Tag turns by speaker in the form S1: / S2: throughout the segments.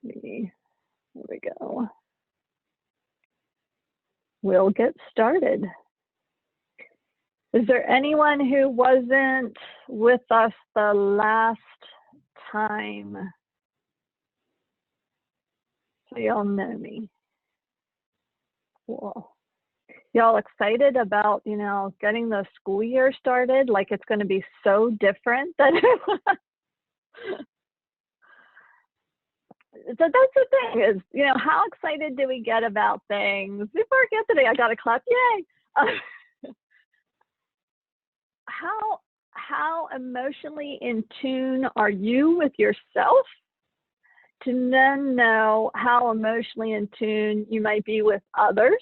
S1: There we go. We'll get started. Is there anyone who wasn't with us the last time? So y'all know me. Cool. Y'all excited about, you know, getting the school year started? Like it's going to be so different than it was. So that's the thing is, you know, how excited do we get about things? Before yesterday, I got a clap, yay! How emotionally in tune are you with yourself to then know how emotionally in tune you might be with others,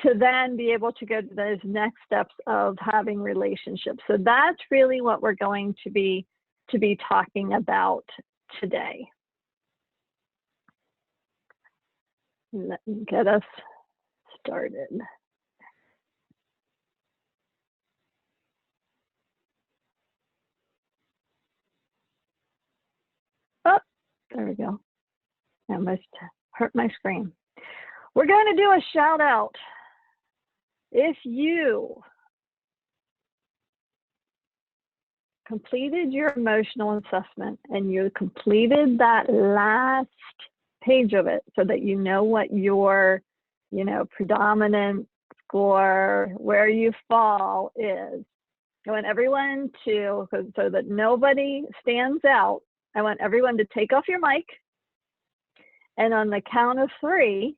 S1: to then be able to go to those next steps of having relationships. So that's really what we're going to be talking about today. Let me get us started. Oh, there we go. I almost hurt my screen. We're going to do a shout out. If you completed your emotional assessment and you completed that last page of it so that you know what your, you know, predominant score, where you fall is, I want everyone to, so that nobody stands out, I want everyone to take off your mic, and on the count of 3,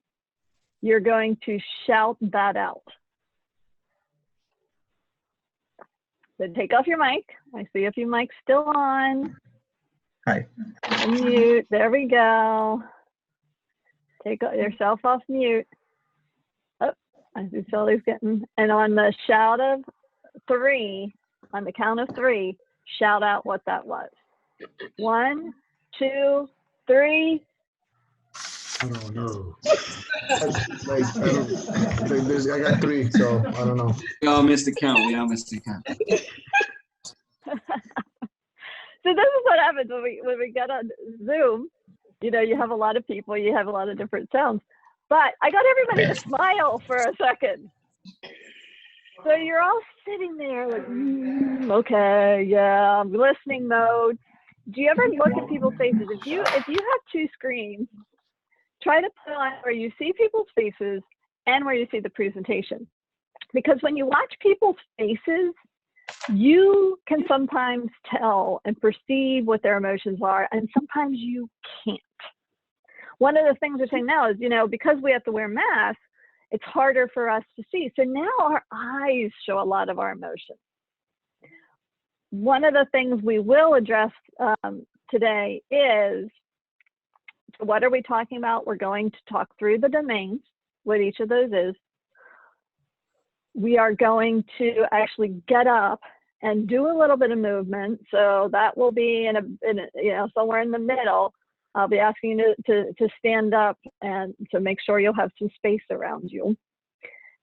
S1: you're going to shout that out. So take off your mic. I see a few mics still on.
S2: Hi.
S1: Mute. There we go. Take yourself off mute. Oh, I see Sully's getting. And on the shout of 3, on the count of 3, shout out what that was. 1, 2, 3.
S3: I don't know. I got 3, so I don't know.
S4: We all missed the count. We all missed the count.
S1: So this is what happens when we get on Zoom. You know, you have a lot of people, you have a lot of different sounds. But I got everybody to smile for a second. So you're all sitting there like, okay, yeah, I'm listening mode. Do you ever look at people's faces? If you have 2 screens, try to put on where you see people's faces and where you see the presentation. Because when you watch people's faces, you can sometimes tell and perceive what their emotions are, and sometimes you can't. One of the things we're saying now is, you know, because we have to wear masks, it's harder for us to see. So now our eyes show a lot of our emotions. One of the things we will address today is, what are we talking about? We're going to talk through the domains, what each of those is. We are going to actually get up and do a little bit of movement. So that will be in a you know, somewhere in the middle. I'll be asking you to stand up and to make sure you'll have some space around you,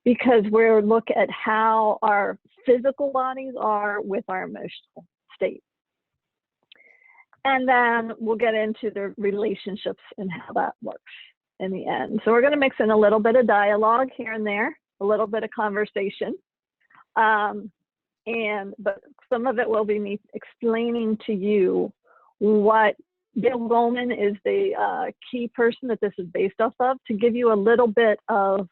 S1: because we'll look at how our physical bodies are with our emotional state. And then we'll get into the relationships and how that works in the end. So we're going to mix in a little bit of dialogue here and there, a little bit of conversation. But some of it will be me explaining to you what Bill Goldman is the key person that this is based off of, to give you a little bit of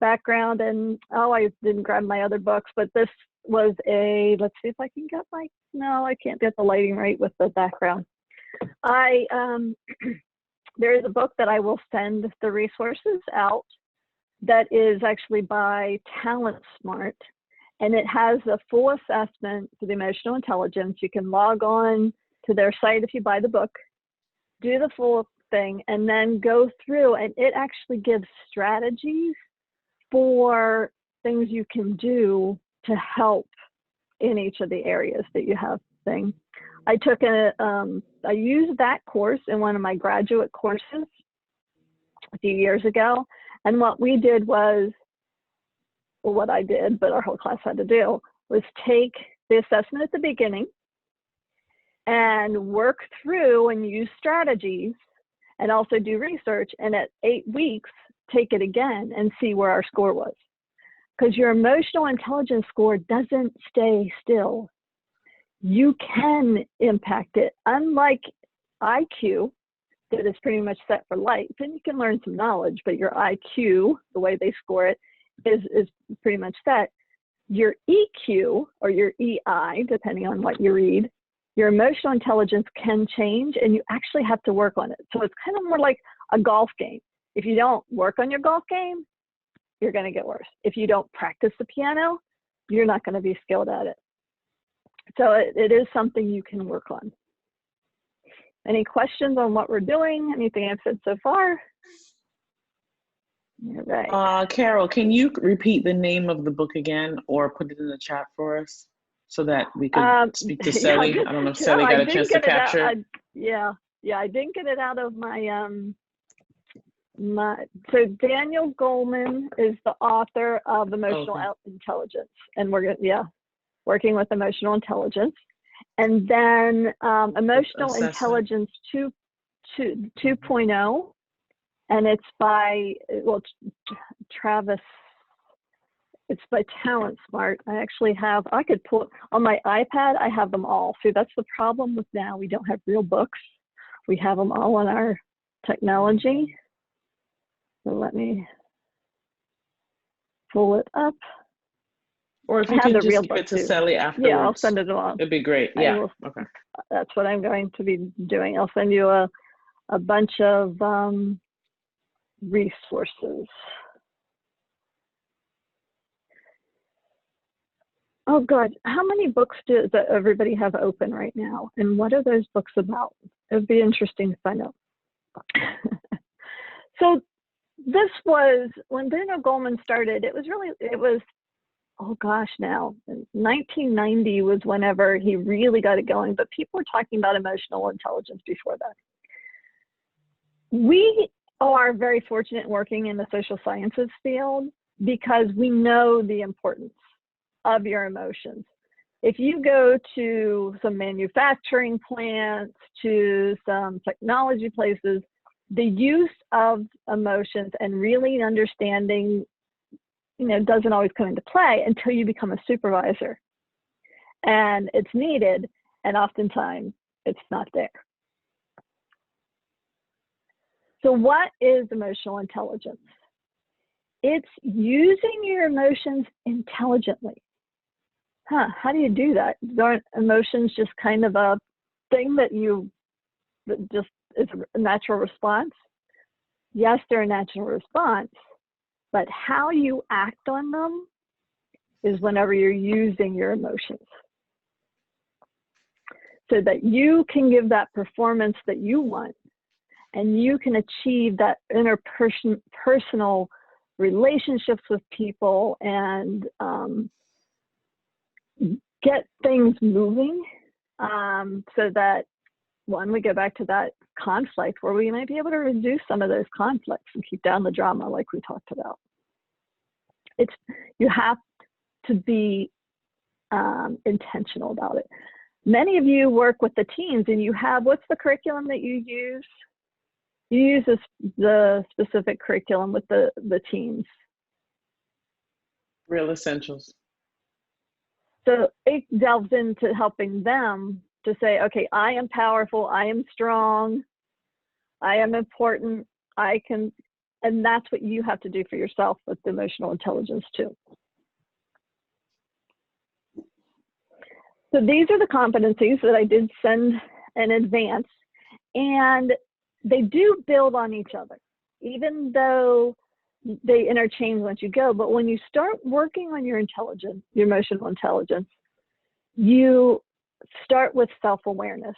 S1: background. And oh, I didn't grab my other books, but this was a, let's see if I can get my, no, I can't get the lighting right with the background. There is a book that I will send the resources out that is actually by Talent Smart, and it has a full assessment for the emotional intelligence. You can log on to their site if you buy the book, do the full thing, and then go through, and it actually gives strategies for things you can do to help in each of the areas that you have thing. I took I used that course in one of my graduate courses a few years ago. And what we did was, well, what I did, but our whole class had to do, was take the assessment at the beginning and work through and use strategies and also do research. And at 8 weeks, take it again and see where our score was. Because your emotional intelligence score doesn't stay still. You can impact it. Unlike IQ, that is pretty much set for life, and you can learn some knowledge, but your IQ, the way they score it, is pretty much set. Your EQ, or your EI, depending on what you read, your emotional intelligence can change, and you actually have to work on it. So it's kind of more like a golf game. If you don't work on your golf game, you're going to get worse. If you don't practice the piano, you're not going to be skilled at it. So it is something you can work on. Any questions on what we're doing? Anything I've said so far? All right.
S2: Carol, can you repeat the name of the book again, or put it in the chat for us so that we can speak to Sally?
S1: Yeah,
S2: I don't know if Sally got a chance to capture it.
S1: Yeah, I didn't get it out of my, so Daniel Goleman is the author of Emotional Intelligence, and we're working with emotional intelligence. And then Emotional Intelligence 2.0, and it's by, Travis, it's by Talent Smart. I actually have, I could pull, on my iPad, I have them all. See, that's the problem with now, we don't have real books. We have them all on our technology. So let me pull it up.
S2: Or if you can just give it to Sally afterwards.
S1: Yeah, I'll send it along.
S2: It'd be great. Yeah. Okay.
S1: That's what I'm going to be doing. I'll send you a bunch of resources. Oh God, how many books does everybody have open right now? And what are those books about? It would be interesting to find out. So this was, when Daniel Goleman started, it was, oh gosh, now, 1990 was whenever he really got it going, but people were talking about emotional intelligence before that. We are very fortunate working in the social sciences field because we know the importance of your emotions. If you go to some manufacturing plants, to some technology places, the use of emotions and really understanding, doesn't always come into play until you become a supervisor. And it's needed, and oftentimes it's not there. So what is emotional intelligence? It's using your emotions intelligently. How do you do that? Aren't emotions just kind of a thing that just is a natural response? Yes, they're a natural response, but how you act on them is whenever you're using your emotions, so that you can give that performance that you want, and you can achieve that interpersonal relationships with people and get things moving, so that, one, we go back to that conflict where we might be able to reduce some of those conflicts and keep down the drama like we talked about. You have to be intentional about it. Many of you work with the teens, and you have, what's the curriculum that you use? You use the specific curriculum with the teens.
S2: Real Essentials.
S1: So it delves into helping them to say, okay, I am powerful, I am strong, I am important, I can, and that's what you have to do for yourself with emotional intelligence too. So these are the competencies that I did send in advance, and they do build on each other, even though they interchange once you go. But when you start working on your intelligence, your emotional intelligence, you start with self-awareness.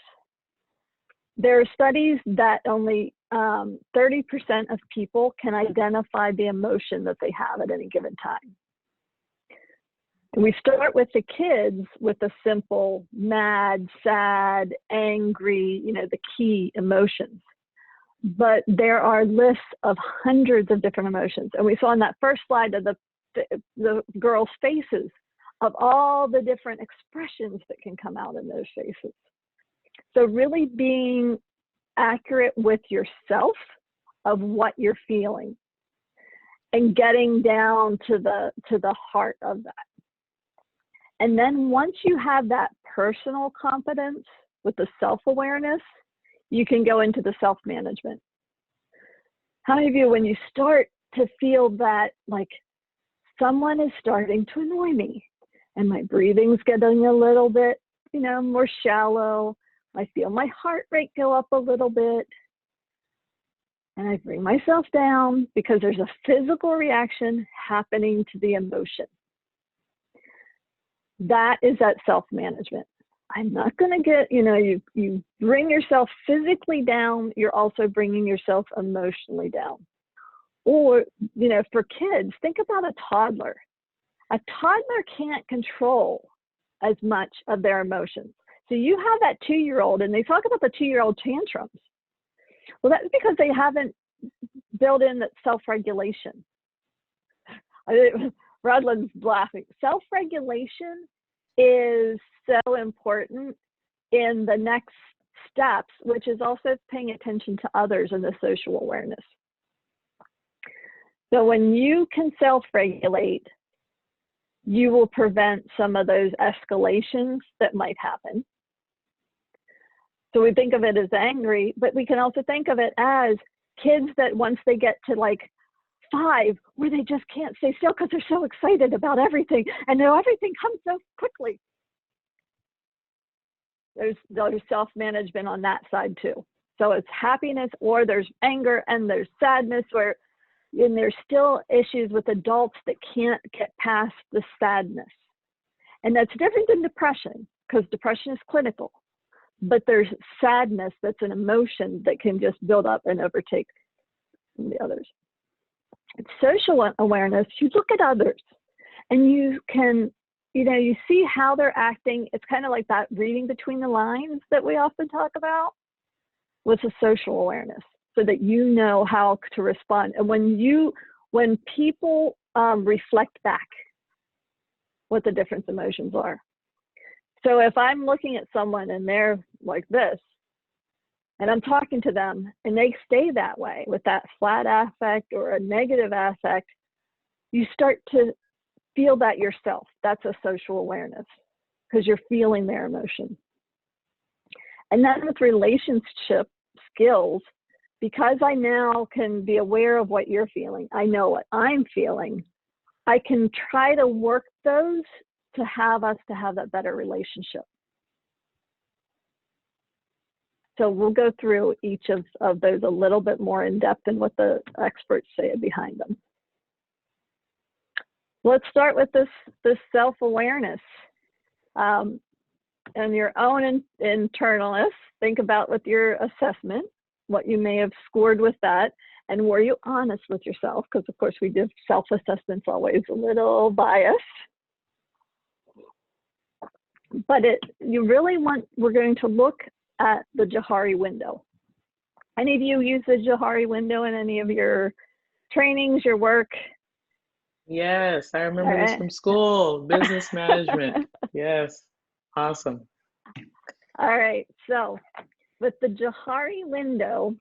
S1: There are studies that only 30% of people can identify the emotion that they have at any given time. And we start with the kids with a simple mad, sad, angry, the key emotions. But there are lists of hundreds of different emotions. And we saw in that first slide of the girls' faces of all the different expressions that can come out in those faces. So really being accurate with yourself of what you're feeling and getting down to the heart of that. And then once you have that personal competence with the self-awareness, you can go into the self-management. How many of you, when you start to feel that like someone is starting to annoy me and my breathing's getting a little bit, you know, more shallow, I feel my heart rate go up a little bit, and I bring myself down because there's a physical reaction happening to the emotion. That is that self-management. I'm not going to get, you know, you bring yourself physically down, you're also bringing yourself emotionally down. Or, you know, for kids, think about a toddler. A toddler can't control as much of their emotions. So you have that 2-year-old, and they talk about the 2-year-old tantrums. Well, that's because they haven't built in that self-regulation. Rodlin's laughing. Self-regulation is so important in the next steps, which is also paying attention to others and the social awareness. So when you can self-regulate, you will prevent some of those escalations that might happen. So we think of it as angry, but we can also think of it as kids that once they get to like 5, where they just can't stay still because they're so excited about everything and now everything comes so quickly. There's self-management on that side too. So it's happiness, or there's anger and there's sadness, and there's still issues with adults that can't get past the sadness. And that's different than depression, because depression is clinical. But there's sadness that's an emotion that can just build up and overtake the others. It's social awareness. You look at others and you can, you know, you see how they're acting. It's kind of like that reading between the lines that we often talk about with a social awareness, so that you know how to respond. And when people reflect back what the different emotions are. So if I'm looking at someone and they're like this, and I'm talking to them and they stay that way with that flat affect or a negative affect, you start to feel that yourself. That's a social awareness, because you're feeling their emotion. And then with relationship skills, because I now can be aware of what you're feeling, I know what I'm feeling, I can try to work those to have us to have that better relationship. So we'll go through each of those a little bit more in depth and what the experts say behind them. Let's start with this self-awareness. And your own internalness, think about with your assessment, what you may have scored with that, and were you honest with yourself? Because of course we do self-assessments always a little biased. But we're going to look at the Johari window. Any of you use the Johari window in any of your trainings, your work?
S2: Yes, I remember this from school, business management. Yes, awesome.
S1: All right, so with the Johari window,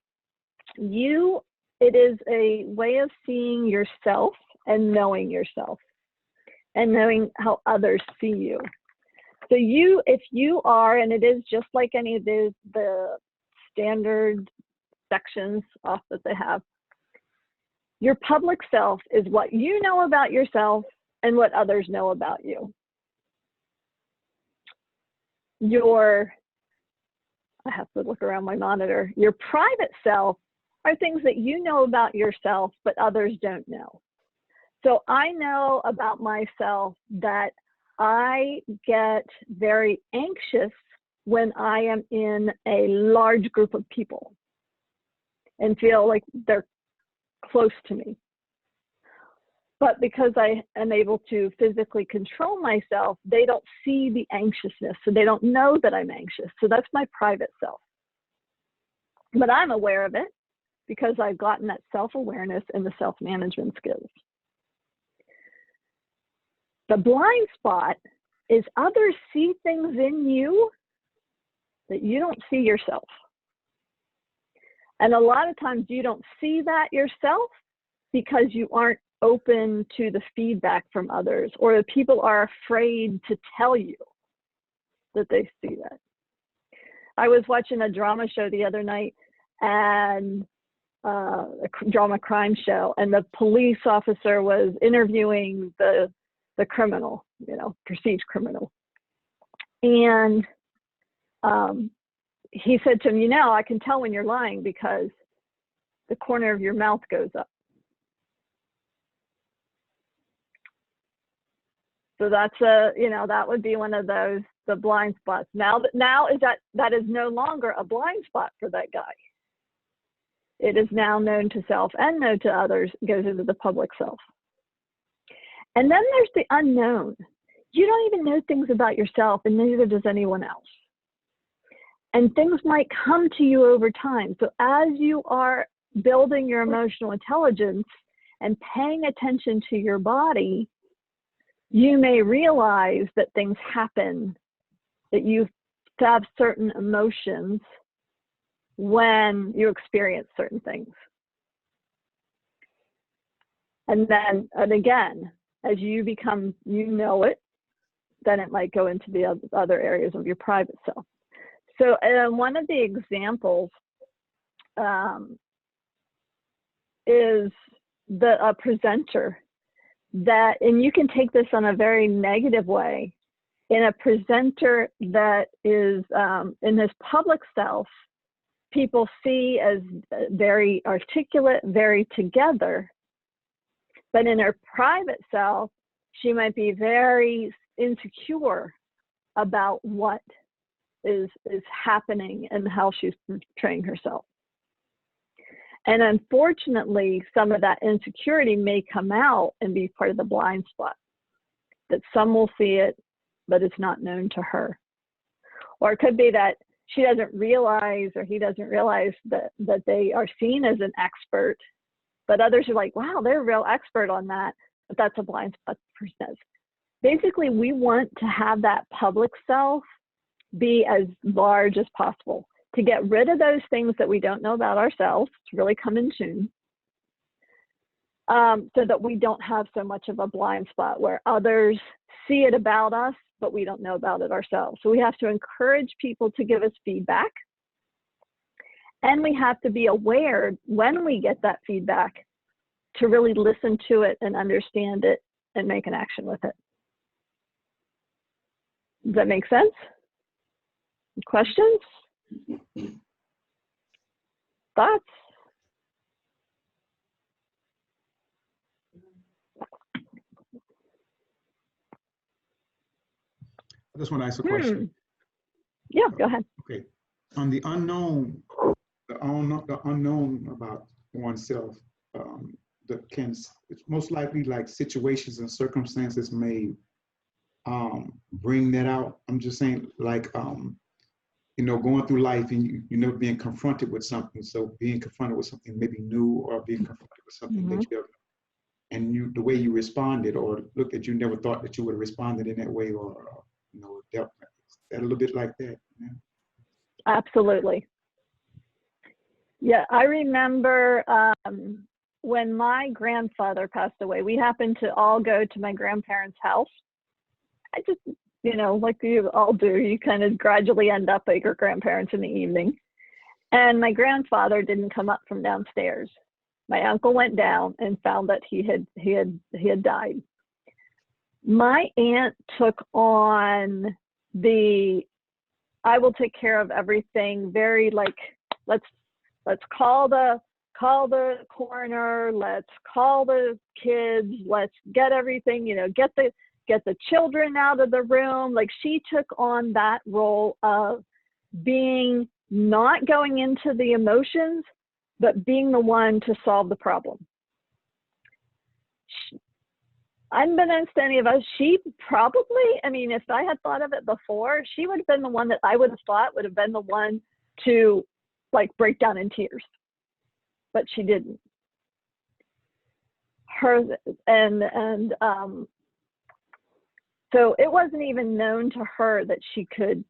S1: it is a way of seeing yourself and knowing yourself and knowing how others see you. So if you are, and it is just like any of the standard sections off that they have, your public self is what you know about yourself and what others know about you. I have to look around my monitor. Your private self are things that you know about yourself, but others don't know. So I know about myself that I get very anxious when I am in a large group of people and feel like they're close to me. But because I am able to physically control myself, they don't see the anxiousness, so they don't know that I'm anxious. So that's my private self. But I'm aware of it because I've gotten that self-awareness and the self-management skills. The blind spot is others see things in you that you don't see yourself. And a lot of times you don't see that yourself because you aren't open to the feedback from others, or the people are afraid to tell you that they see that. I was watching a drama show the other night, and a drama crime show, and the police officer was interviewing the criminal, perceived criminal. And he said to him, I can tell when you're lying because the corner of your mouth goes up. So that's that would be one of those, the blind spots. Now that is no longer a blind spot for that guy. It is now known to self and known to others, goes into the public self. And then there's the unknown. You don't even know things about yourself, and neither does anyone else. And things might come to you over time. So as you are building your emotional intelligence and paying attention to your body, you may realize that things happen, that you have certain emotions when you experience certain things. And again, as you become, it, then it might go into the other areas of your private self. So one of the examples is a presenter that, and you can take this on a very negative way, in a presenter that is in his public self, people see as very articulate, very together, but in her private self, she might be very insecure about what is happening and how she's portraying herself. And unfortunately, some of that insecurity may come out and be part of the blind spot, that some will see it, but it's not known to her. Or it could be that she doesn't realize, or he doesn't realize that they are seen as an expert, but others are like, wow, they're a real expert on that, but that's a blind spot the person has. Basically, we want to have that public self be as large as possible, to get rid of those things that we don't know about ourselves, to really come in tune, so that we don't have so much of a blind spot where others see it about us, but we don't know about it ourselves. So we have to encourage people to give us feedback. And we have to be aware when we get that feedback to really listen to it and understand it and make an action with it. Does that make sense? Questions? Thoughts?
S5: I just want to ask a question.
S1: Yeah, go ahead.
S5: Okay. On the unknown about oneself, it's most likely like situations and circumstances may bring that out. I'm just saying, like, going through life and being confronted with something. So being confronted with something maybe new, or being confronted with something that you have, and the way you responded or looked at, you never thought that you would have responded in that way, or dealt with that, a little bit like that. Yeah. Absolutely.
S1: Yeah, I remember when my grandfather passed away, we happened to all go to my grandparents' house. I just, like you all do, you kind of gradually end up at your grandparents in the evening. And my grandfather didn't come up from downstairs. My uncle went down and found that he had died. My aunt took on I will take care of everything, very like, let's call the coroner, let's call the kids, let's get everything, get the children out of the room. Like, she took on that role of being, not going into the emotions, but being the one to solve the problem. Unbeknownst to any of us, she probably, if I had thought of it before, she would have been the one that I would have thought would have been the one to like break down in tears, but she didn't. So it wasn't even known to her that she could,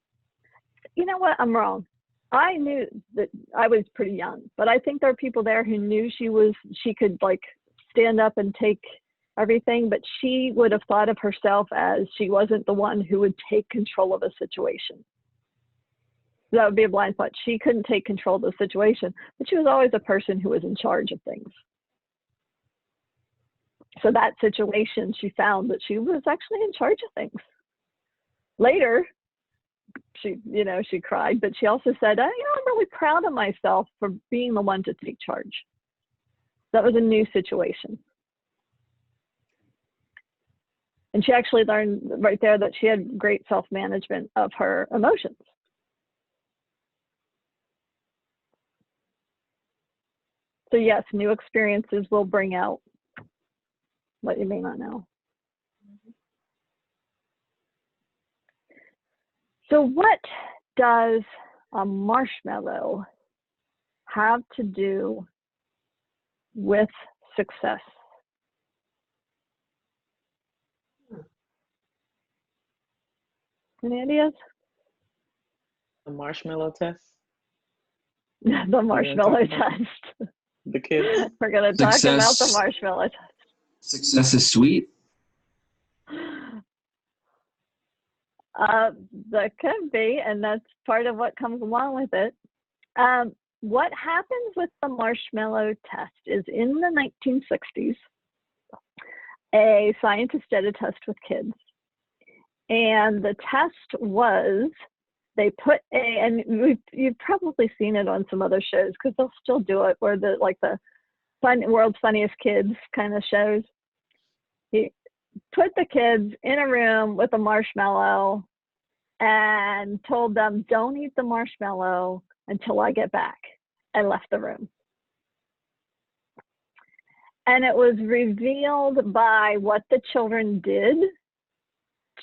S1: I'm wrong. I knew that I was pretty young, but I think there are people there who knew she could like stand up and take everything, but she would have thought of herself as she wasn't the one who would take control of a situation. That would be a blind spot. She couldn't take control of the situation, but she was always a person who was in charge of things. So that situation, she found that she was actually in charge of things. Later, she cried, but she also said, I'm really proud of myself for being the one to take charge. That was a new situation. And she actually learned right there that she had great self-management of her emotions. So yes, new experiences will bring out what you may not know. So what does a marshmallow have to do with success? Any ideas?
S2: The marshmallow test.
S1: The marshmallow test.
S2: The kids.
S1: We're going to talk about the marshmallow test.
S4: Success is sweet.
S1: That could be, and that's part of what comes along with it. What happens with the marshmallow test is in the 1960s, a scientist did a test with kids. And the test was, they put and you've probably seen it on some other shows because they'll still do it, where the World's Funniest Kids kind of shows. He put the kids in a room with a marshmallow and told them, don't eat the marshmallow until I get back, and left the room. And it was revealed by what the children did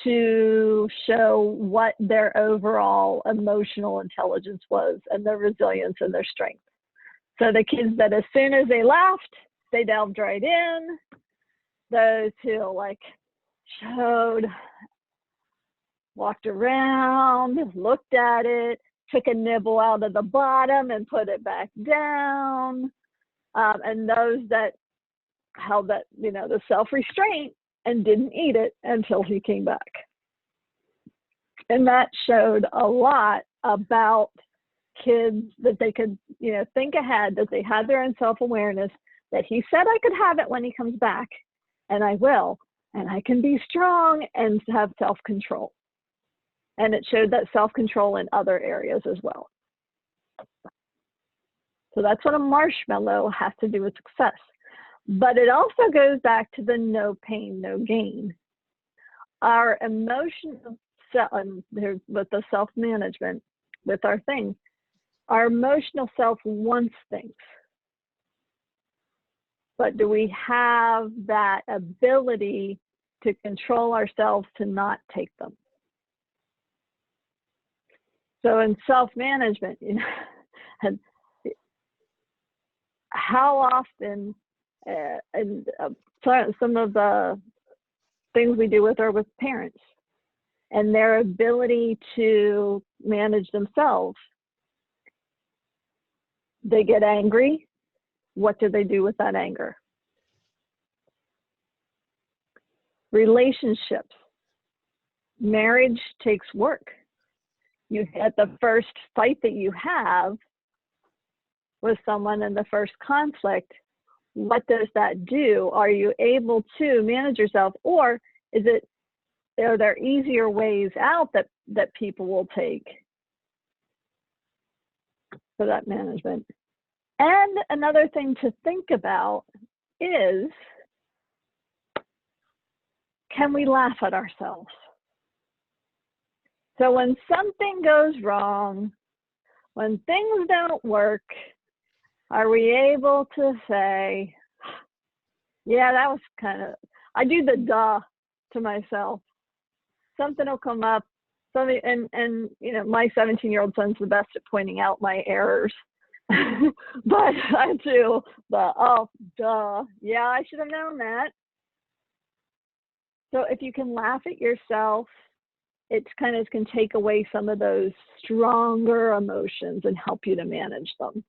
S1: to show what their overall emotional intelligence was and their resilience and their strength. So the kids that as soon as they left, they delved right in. Those who walked around, looked at it, took a nibble out of the bottom and put it back down. And those that held that, the self-restraint and didn't eat it until he came back. And that showed a lot about kids, that they could, think ahead, that they had their own self-awareness, that he said I could have it when he comes back, and I will, and I can be strong and have self-control. And it showed that self-control in other areas as well. So that's what a marshmallow has to do with success. But it also goes back to the no pain, no gain. Our emotional with the self-management, with our things, our emotional self wants things. But do we have that ability to control ourselves to not take them? So in self-management, and how often, and some of the things we do with parents and their ability to manage themselves. They get angry. What do they do with that anger? Relationships. Marriage takes work. You get the first fight that you have with someone in the first conflict. What does that do? Are you able to manage yourself, or are there easier ways out that people will take for that management? And another thing to think about is, can we laugh at ourselves? So when something goes wrong, when things don't work, are we able to say, yeah, that was I do the duh to myself. Something will come up, and my 17-year-old son's the best at pointing out my errors. But I do the, oh, duh, yeah, I should have known that. So if you can laugh at yourself, it kind of can take away some of those stronger emotions and help you to manage them.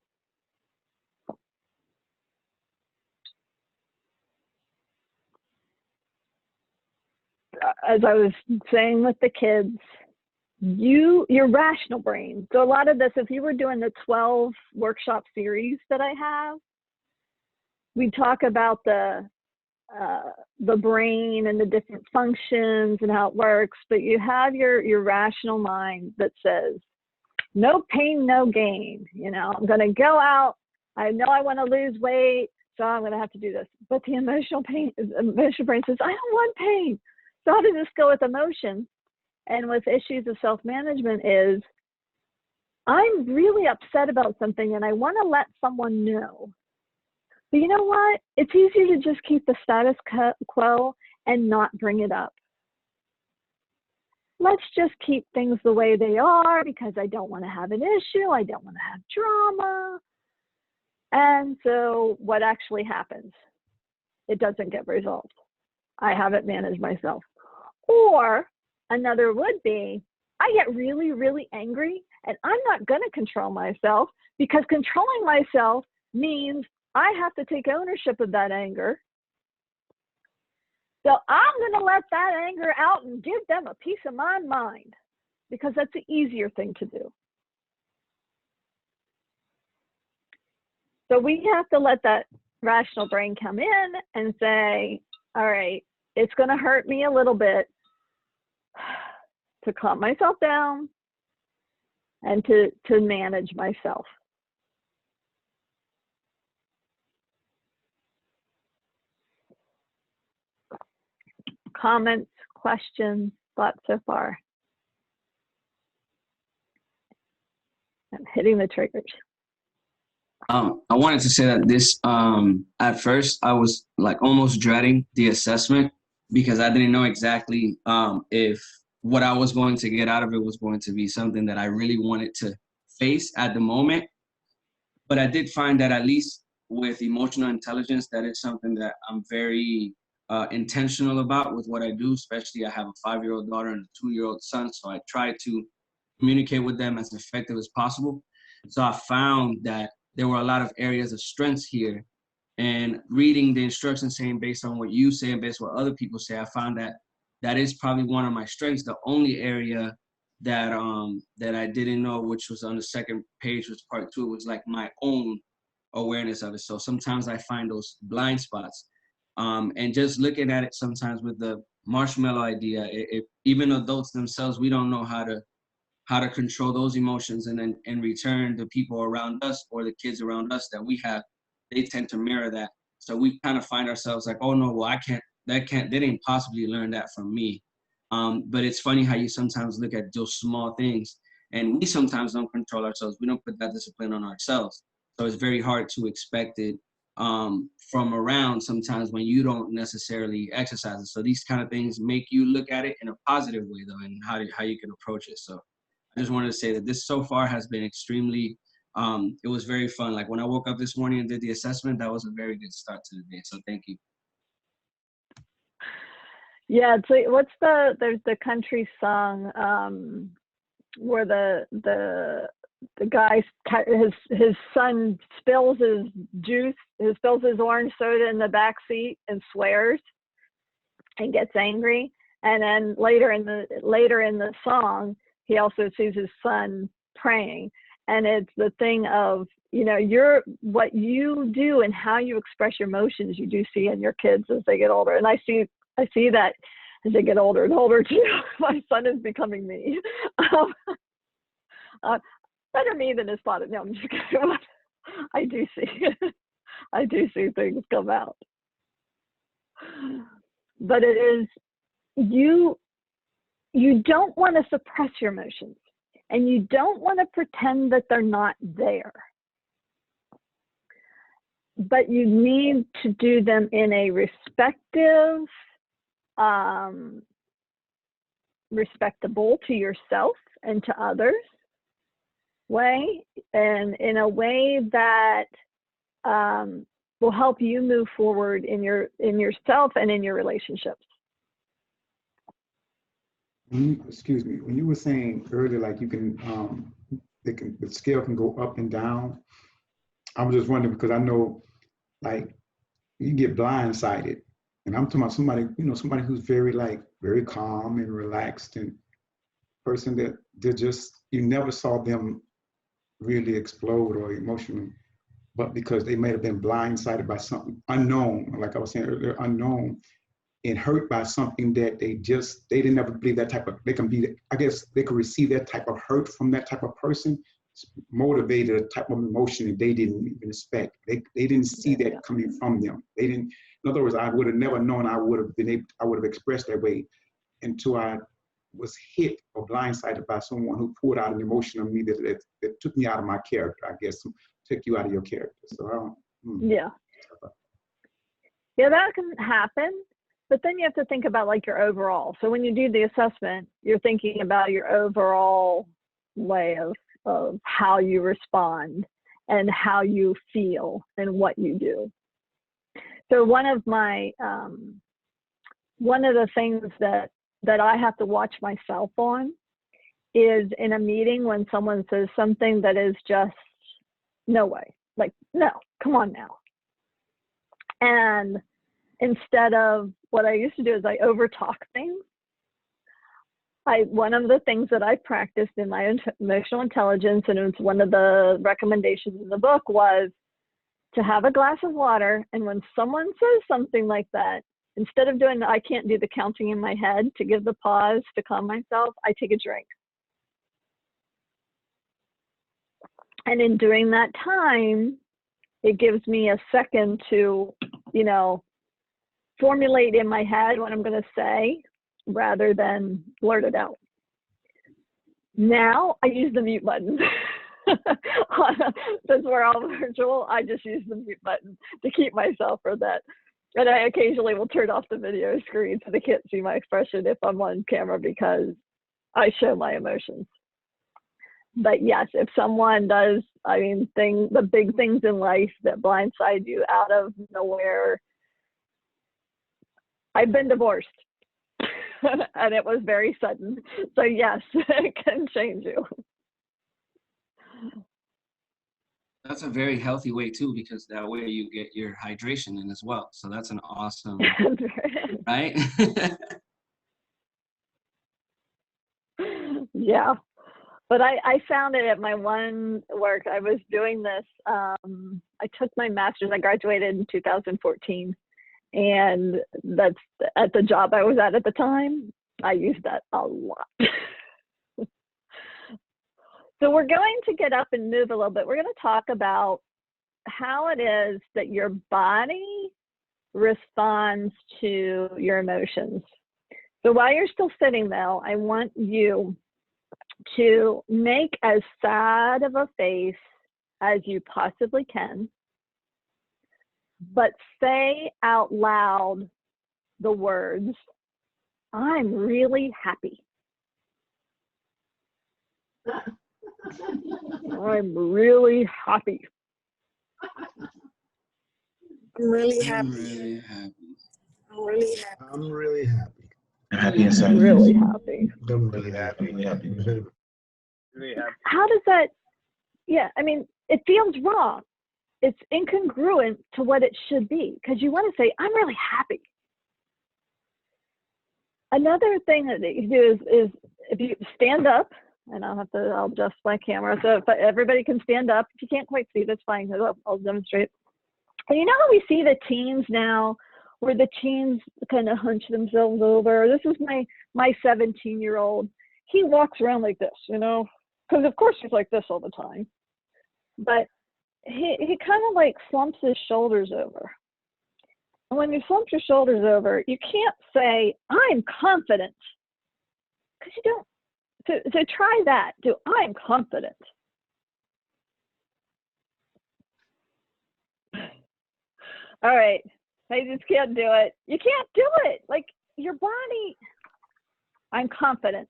S1: As I was saying with the kids, your rational brain. So a lot of this, if you were doing the 12 workshop series that I have, we talk about the brain and the different functions and how it works, but you have your rational mind that says, no pain, no gain. You know, I'm going to go out. I know I want to lose weight, so I'm going to have to do this. But the emotional brain says, I don't want pain. So how does this go with emotion? And with issues of self-management is, I'm really upset about something and I want to let someone know. But you know what? It's easier to just keep the status quo and not bring it up. Let's just keep things the way they are because I don't want to have an issue. I don't want to have drama. And so what actually happens? It doesn't get resolved. I haven't managed myself. Or another would be, I get really, really angry and I'm not going to control myself because controlling myself means I have to take ownership of that anger. So I'm going to let that anger out and give them a piece of my mind because that's the easier thing to do. So we have to let that rational brain come in and say, all right, it's going to hurt me a little bit to calm myself down and to manage myself. Comments, questions, thoughts so far? I'm hitting the triggers.
S4: I wanted to say that this, at first I was like almost dreading the assessment because I didn't know exactly if what I was going to get out of it was going to be something that I really wanted to face at the moment. But I did find that at least with emotional intelligence, that is something that I'm very intentional about with what I do, especially I have a 5-year-old daughter and a 2-year-old son. So I try to communicate with them as effective as possible. So I found that there were a lot of areas of strengths here, and reading the instructions saying based on what you say and based on what other people say, I found that that is probably one of my strengths. The only area that that I didn't know, which was on the second page, was part 2, was like my own awareness of it. So sometimes I find those blind spots, and just looking at it sometimes with the marshmallow idea, even adults themselves, we don't know how to control those emotions, and then in return, the people around us or the kids around us that we have, they tend to mirror that. So we kind of find ourselves like, oh no, well they didn't possibly learn that from me. But it's funny how you sometimes look at those small things, and we sometimes don't control ourselves. We don't put that discipline on ourselves. So it's very hard to expect it from around sometimes when you don't necessarily exercise it. So these kind of things make you look at it in a positive way though, and how you can approach it. So I just wanted to say that this so far has been extremely, it was very fun. Like when I woke up this morning and did the assessment, that was a very good start to the day. So thank you.
S1: Yeah, so there's the country song where the guy, his son spills his orange soda in the back seat and swears and gets angry, and then later in the song he also sees his son praying, and it's the thing of, you know, what you do and how you express your emotions, you do see in your kids as they get older, and I see that as they get older and older too. My son is becoming me. Better me than his father. No, I'm just kidding. I do see things come out. But it is, you don't want to suppress your emotions, and you don't want to pretend that they're not there. But you need to do them in a respectable to yourself and to others way, and in a way that will help you move forward in yourself and in your relationships.
S5: Excuse me, when you were saying earlier, like you can, the scale can go up and down. I was just wondering because I know, like, you get blindsided, and I'm talking about somebody, somebody who's very calm and relaxed, and person that they're just, you never saw them really explode or emotional, but because they may have been blindsided by something unknown, like I was saying earlier, unknown, and hurt by something that they didn't ever believe that type of, they can be, I guess they could receive that type of hurt from that type of person, motivated a type of emotion that they didn't even expect. They didn't see that coming from them. They didn't, in other words, I would have never known I would have expressed that way until I was hit or blindsided by someone who pulled out an emotion on me that took me out of my character, I guess, took you out of your character. So
S1: yeah, that can happen. But then you have to think about like your overall. So when you do the assessment, you're thinking about your overall way of how you respond and how you feel and what you do. So one of the things that I have to watch myself on is in a meeting when someone says something that is just, no way, like, no, come on now. And instead of, what I used to do is I overtalk things. One of the things that I practiced in my emotional intelligence, and it was one of the recommendations in the book, was to have a glass of water, and when someone says something like that, instead of doing, I can't do the counting in my head to give the pause to calm myself, I take a drink. And in doing that time, it gives me a second to, formulate in my head what I'm going to say rather than blurt it out. Now I use the mute button. Since we're all virtual, I just use the mute button to keep myself from that. And I occasionally will turn off the video screen so they can't see my expression if I'm on camera because I show my emotions. But yes, if someone does, the big things in life that blindside you out of nowhere. I've been divorced and it was very sudden. So yes, it can change you.
S4: That's a very healthy way too, because that way you get your hydration in as well. So that's an awesome, right?
S1: Yeah. But I found it at my one work. I was doing this. I took my master's. I graduated in 2014. And that's at the job I was at the time. I used that a lot. So we're going to get up and move a little bit. We're going to talk about how it is that your body responds to your emotions. So while you're still sitting though, I want you to make as sad of a face as you possibly can, but say out loud the words, I'm really happy. I'm really happy.
S6: I'm really happy.
S4: I'm really happy.
S6: I'm really happy.
S3: I'm really happy.
S7: I'm happy inside.
S1: Really happy.
S3: I'm
S7: Really happy. Really happy.
S8: Really happy.
S1: How does that, it feels wrong. It's incongruent to what it should be because you want to say, I'm really happy. Another thing that you do is if you stand up, and I'll adjust my camera so if everybody can stand up. If you can't quite see, that's fine. I'll demonstrate. And you know how we see the teens now, where the teens kind of hunch themselves over. This is my 17-year-old. He walks around like this, because of course he's like this all the time. But he kind of like slumps his shoulders over. And when you slump your shoulders over, you can't say, I'm confident, because you don't. So try that. Do I'm confident. All right. I just can't do it. You can't do it. Like your body, I'm confident.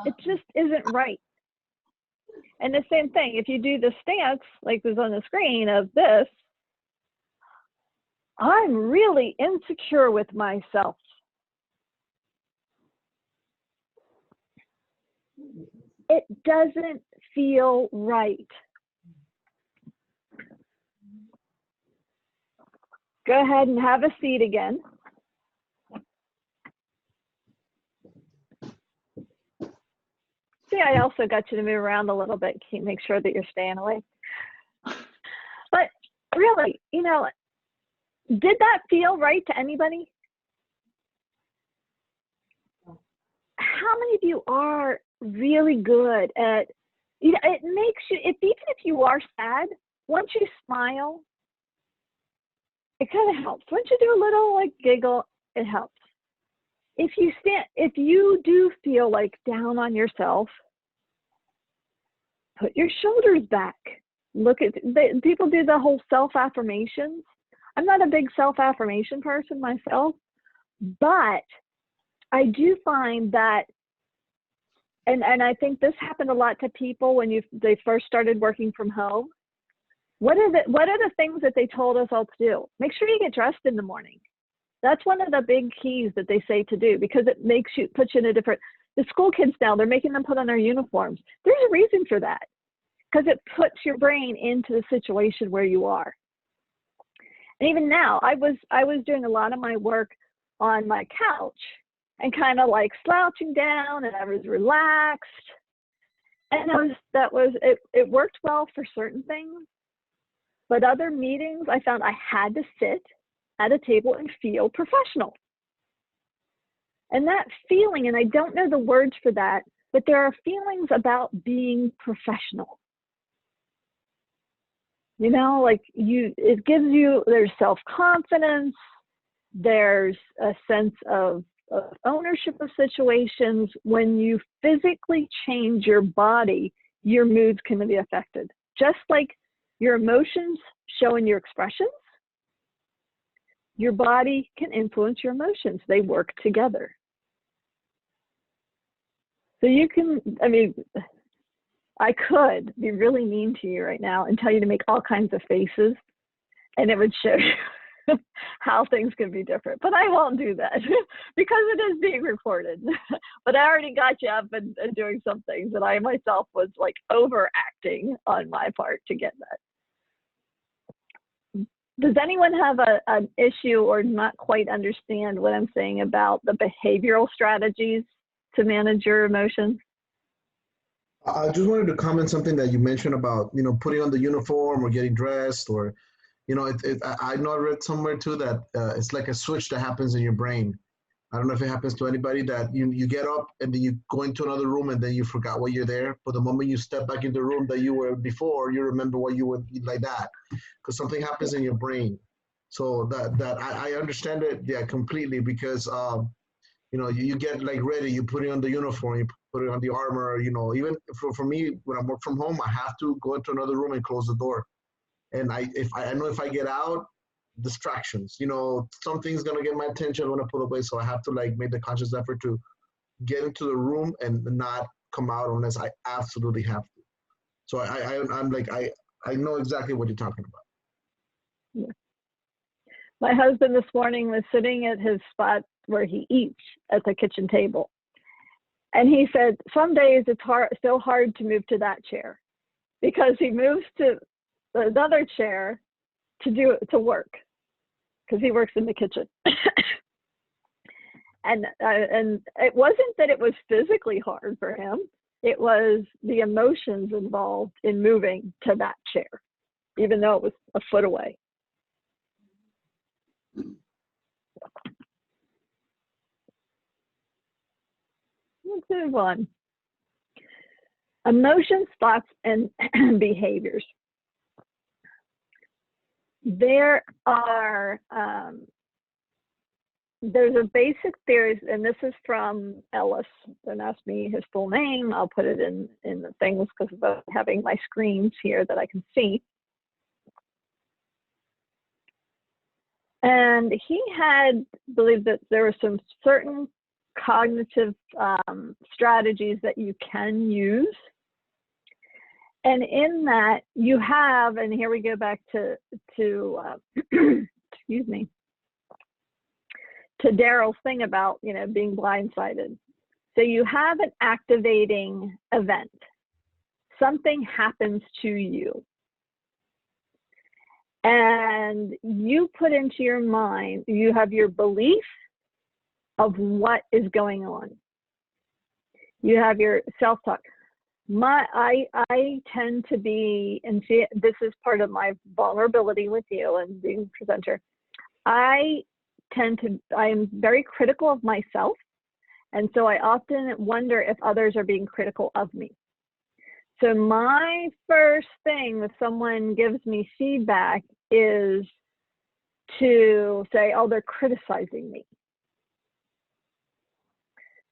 S1: It just isn't right. And the same thing, if you do the stance, like was on the screen of this, I'm really insecure with myself. it doesn't feel right. Go ahead and have a seat again. See, I also got you to move around a little bit. Can you make sure that you're staying awake? But really, you know, did that feel right to anybody? How many of you are really good at, you know, it makes you, even if you are sad, once you smile, it kind of helps. Once you do a little like giggle, it helps. If you do feel like down on yourself, put your shoulders back. Look at, people do the whole self-affirmations. I'm not a big self-affirmation person myself, but I do find that, and I think this happened a lot to people when they first started working from home. What are the things that they told us all to do? Make sure you get dressed in the morning. That's one of the big keys that they say to do, because it puts you in a different, the school kids now, they're making them put on their uniforms. There's a reason for that, because it puts your brain into the situation where you are. And even now, I was doing a lot of my work on my couch and kind of like slouching down, and I was relaxed. And it worked well for certain things, but other meetings, I found I had to sit at a table and feel professional. And that feeling, and I don't know the words for that, but there are feelings about being professional. You know, like it gives you, there's self-confidence, there's a sense of ownership of situations. When you physically change your body, your moods can be affected. Just like your emotions show in your expressions, your body can influence your emotions. They work together. So you can, I mean, I could be really mean to you right now and tell you to make all kinds of faces, and it would show you how things can be different. But I won't do that because it is being recorded. But I already got you up and doing some things that I myself was like overacting on my part to get that. Does anyone have an issue or not quite understand what I'm saying about the behavioral strategies to manage your emotions?
S3: I just wanted to comment something that you mentioned about, you know, putting on the uniform or getting dressed, or, you know, I know I read somewhere too that it's like a switch that happens in your brain. I don't know if it happens to anybody, that you get up and then you go into another room and then you forgot why you're there. But the moment you step back in the room that you were before, you remember what you were like that, because something happens in your brain. So that I understand it, yeah, completely, because you know, you get like ready, you put it on the uniform, you put it on the armor, you know. Even for me, when I work from home, I have to go into another room and close the door. And I know if I get out, distractions, you know, something's gonna get my attention when I pull away. So I have to like make the conscious effort to get into the room and not come out unless I absolutely have to. So I'm like, I know exactly what you're talking about.
S1: Yeah. My husband this morning was sitting at his spot where he eats at the kitchen table. And he said, some days it's still hard to move to that chair, because he moves to another chair to work, because he works in the kitchen. And it wasn't that it was physically hard for him. It was the emotions involved in moving to that chair, even though it was a foot away. Let's move on. Emotions, thoughts, and behaviors. There are, there's a basic theory, and this is from Ellis. Don't ask me his full name. I'll put it in the things because of having my screens here that I can see. And he had believed that there were some certain cognitive strategies that you can use. And in that you have, and here we go back to excuse me, to Daryl's thing about, you know, being blindsided. So you have an activating event. Something happens to you. And you put into your mind, you have your belief of what is going on. You have your self-talk. I tend to be, and see, this is part of my vulnerability with you and being a presenter. I am very critical of myself. And so I often wonder if others are being critical of me. So my first thing if someone gives me feedback is to say, oh, they're criticizing me.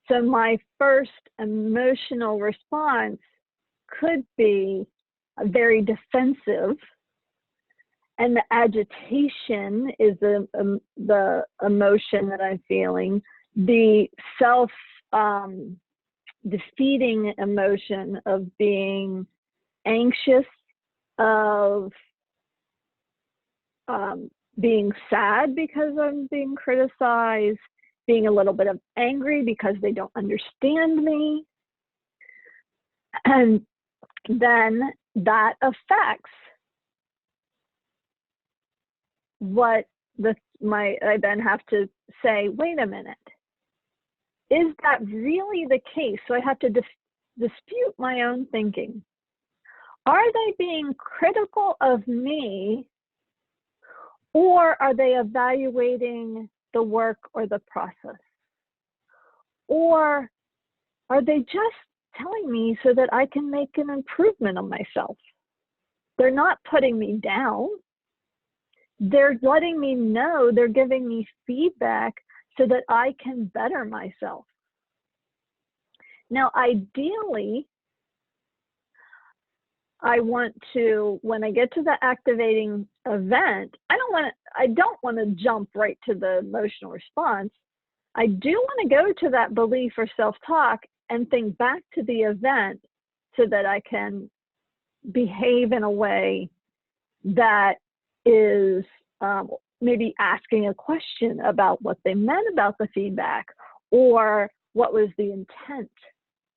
S1: So my first emotional response could be very defensive, and the agitation is the emotion that I'm feeling. The self-defeating emotion of being anxious, of being sad because I'm being criticized, being a little bit of angry because they don't understand me. And then that affects what I then have to say, wait a minute, is that really the case? So I have to dispute my own thinking. Are they being critical of me, or are they evaluating the work or the process? Or are they just telling me so that I can make an improvement on myself? They're not putting me down. They're letting me know, they're giving me feedback so that I can better myself. Now, ideally, I want to, when I get to the activating event, I don't want to jump right to the emotional response. I do want to go to that belief or self-talk and think back to the event so that I can behave in a way that is maybe asking a question about what they meant about the feedback, or what was the intent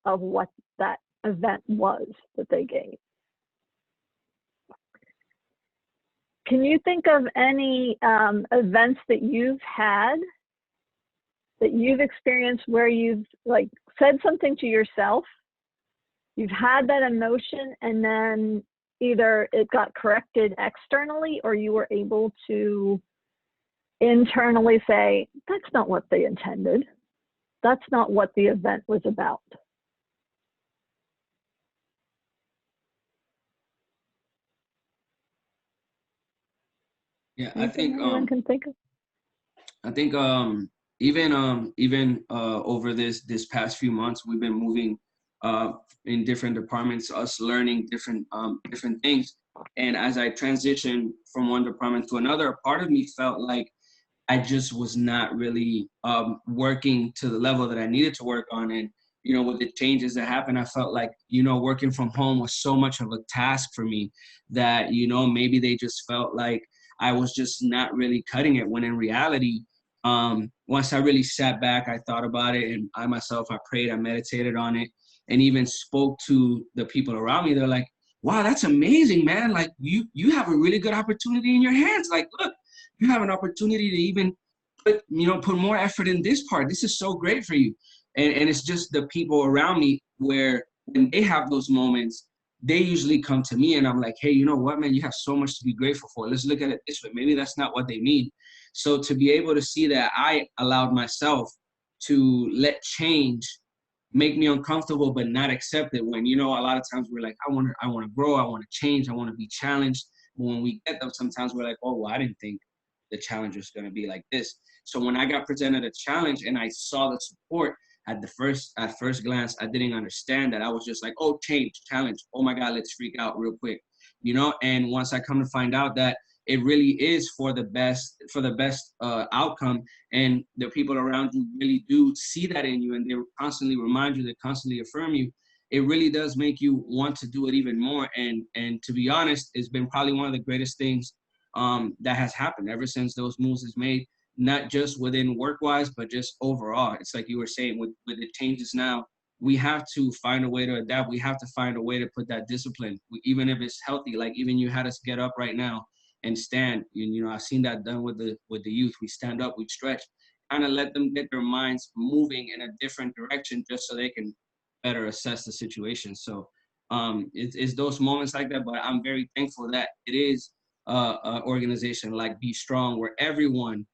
S1: of what that event was that they gave. Can you think of any events that you've had, that you've experienced, where you've like said something to yourself, you've had that emotion, and then either it got corrected externally or you were able to internally say, that's not what they intended. That's not what the event was about.
S4: Yeah, I think
S1: anyone can think of?
S4: I think even over this past few months, we've been moving in different departments, us learning different things. And as I transitioned from one department to another, a part of me felt like I just was not really working to the level that I needed to work on. And, you know, with the changes that happened, I felt like, you know, working from home was so much of a task for me that, you know, maybe they just felt like I was just not really cutting it, when in reality, once I really sat back, I thought about it, and I prayed, I meditated on it, and even spoke to the people around me. They're like, wow, that's amazing, man. Like you have a really good opportunity in your hands. Like, look, you have an opportunity to even put more effort in this part. This is so great for you. And it's just the people around me where when they have those moments, they usually come to me and I'm like, hey, you know what, man, you have so much to be grateful for. Let's look at it this way. Maybe that's not what they need. So to be able to see that I allowed myself to let change make me uncomfortable, but not accept it, when, you know, a lot of times we're like, I want to grow, I want to change, I want to be challenged. But when we get them, sometimes we're like, oh, well, I didn't think the challenge was going to be like this. So when I got presented a challenge and I saw the support at first glance, I didn't understand that. I was just like, oh, change, challenge. Oh my God, let's freak out real quick, you know? And once I come to find out that it really is for the best outcome, and the people around you really do see that in you, and they constantly remind you, they constantly affirm you, it really does make you want to do it even more. And to be honest, it's been probably one of the greatest things that has happened ever since those moves is made. not just within work-wise, but just overall. It's like you were saying with the changes now, we have to find a way to adapt. We have to find a way to put that discipline, even if it's healthy. Like even you had us get up right now and stand. You know, I've seen that done with the youth. We stand up, we stretch, kind of let them get their minds moving in a different direction just so they can better assess the situation. So it's those moments like that, but I'm very thankful that it is an organization like Be Strong, where everyone,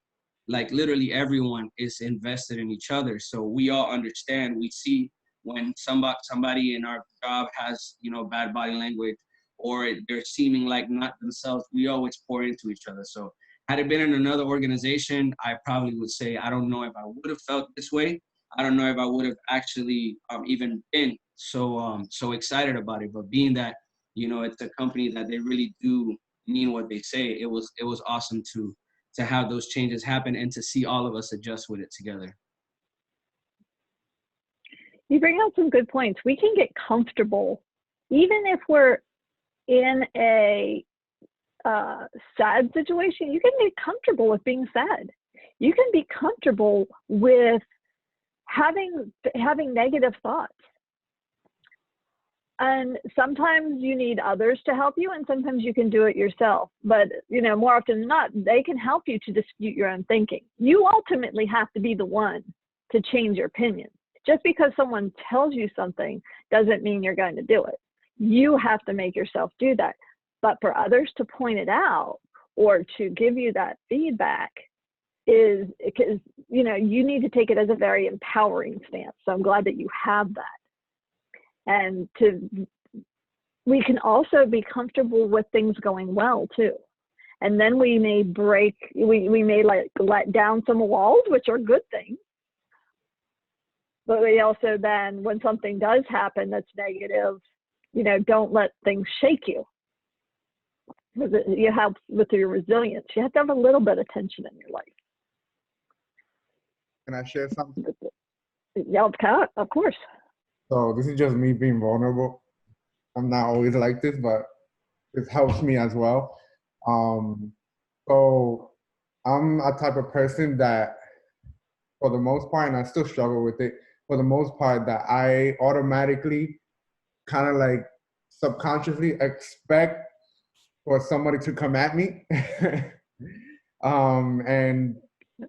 S4: like literally everyone, is invested in each other. So we all understand. We see when somebody in our job has, you know, bad body language, or they're seeming like not themselves, we always pour into each other. So had it been in another organization, I probably would say, I don't know if I would have felt this way. I don't know if I would have actually even been so excited about it. But being that, you know, it's a company that they really do mean what they say, it was awesome to have those changes happen and to see all of us adjust with it together.
S1: You bring out some good points. We can get comfortable, even if we're in a sad situation. You can be comfortable with being sad. You can be comfortable with having negative thoughts. And sometimes you need others to help you, and sometimes you can do it yourself. But, you know, more often than not, they can help you to dispute your own thinking. You ultimately have to be the one to change your opinion. Just because someone tells you something doesn't mean you're going to do it. You have to make yourself do that. But for others to point it out or to give you that feedback is, because, you know, you need to take it as a very empowering stance. So I'm glad that you have that. And we can also be comfortable with things going well too. And then we may we may let down some walls, which are good things. But we also then, when something does happen that's negative, you know, don't let things shake you. Because you have, with your resilience, you have to have a little bit of tension in your life.
S9: Can I share something?
S1: Yeah, of course.
S9: So this is just me being vulnerable. I'm not always like this, but it helps me as well. So I'm a type of person that, for the most part, and I still struggle with it, for the most part, that I automatically kind of like subconsciously expect for somebody to come at me. And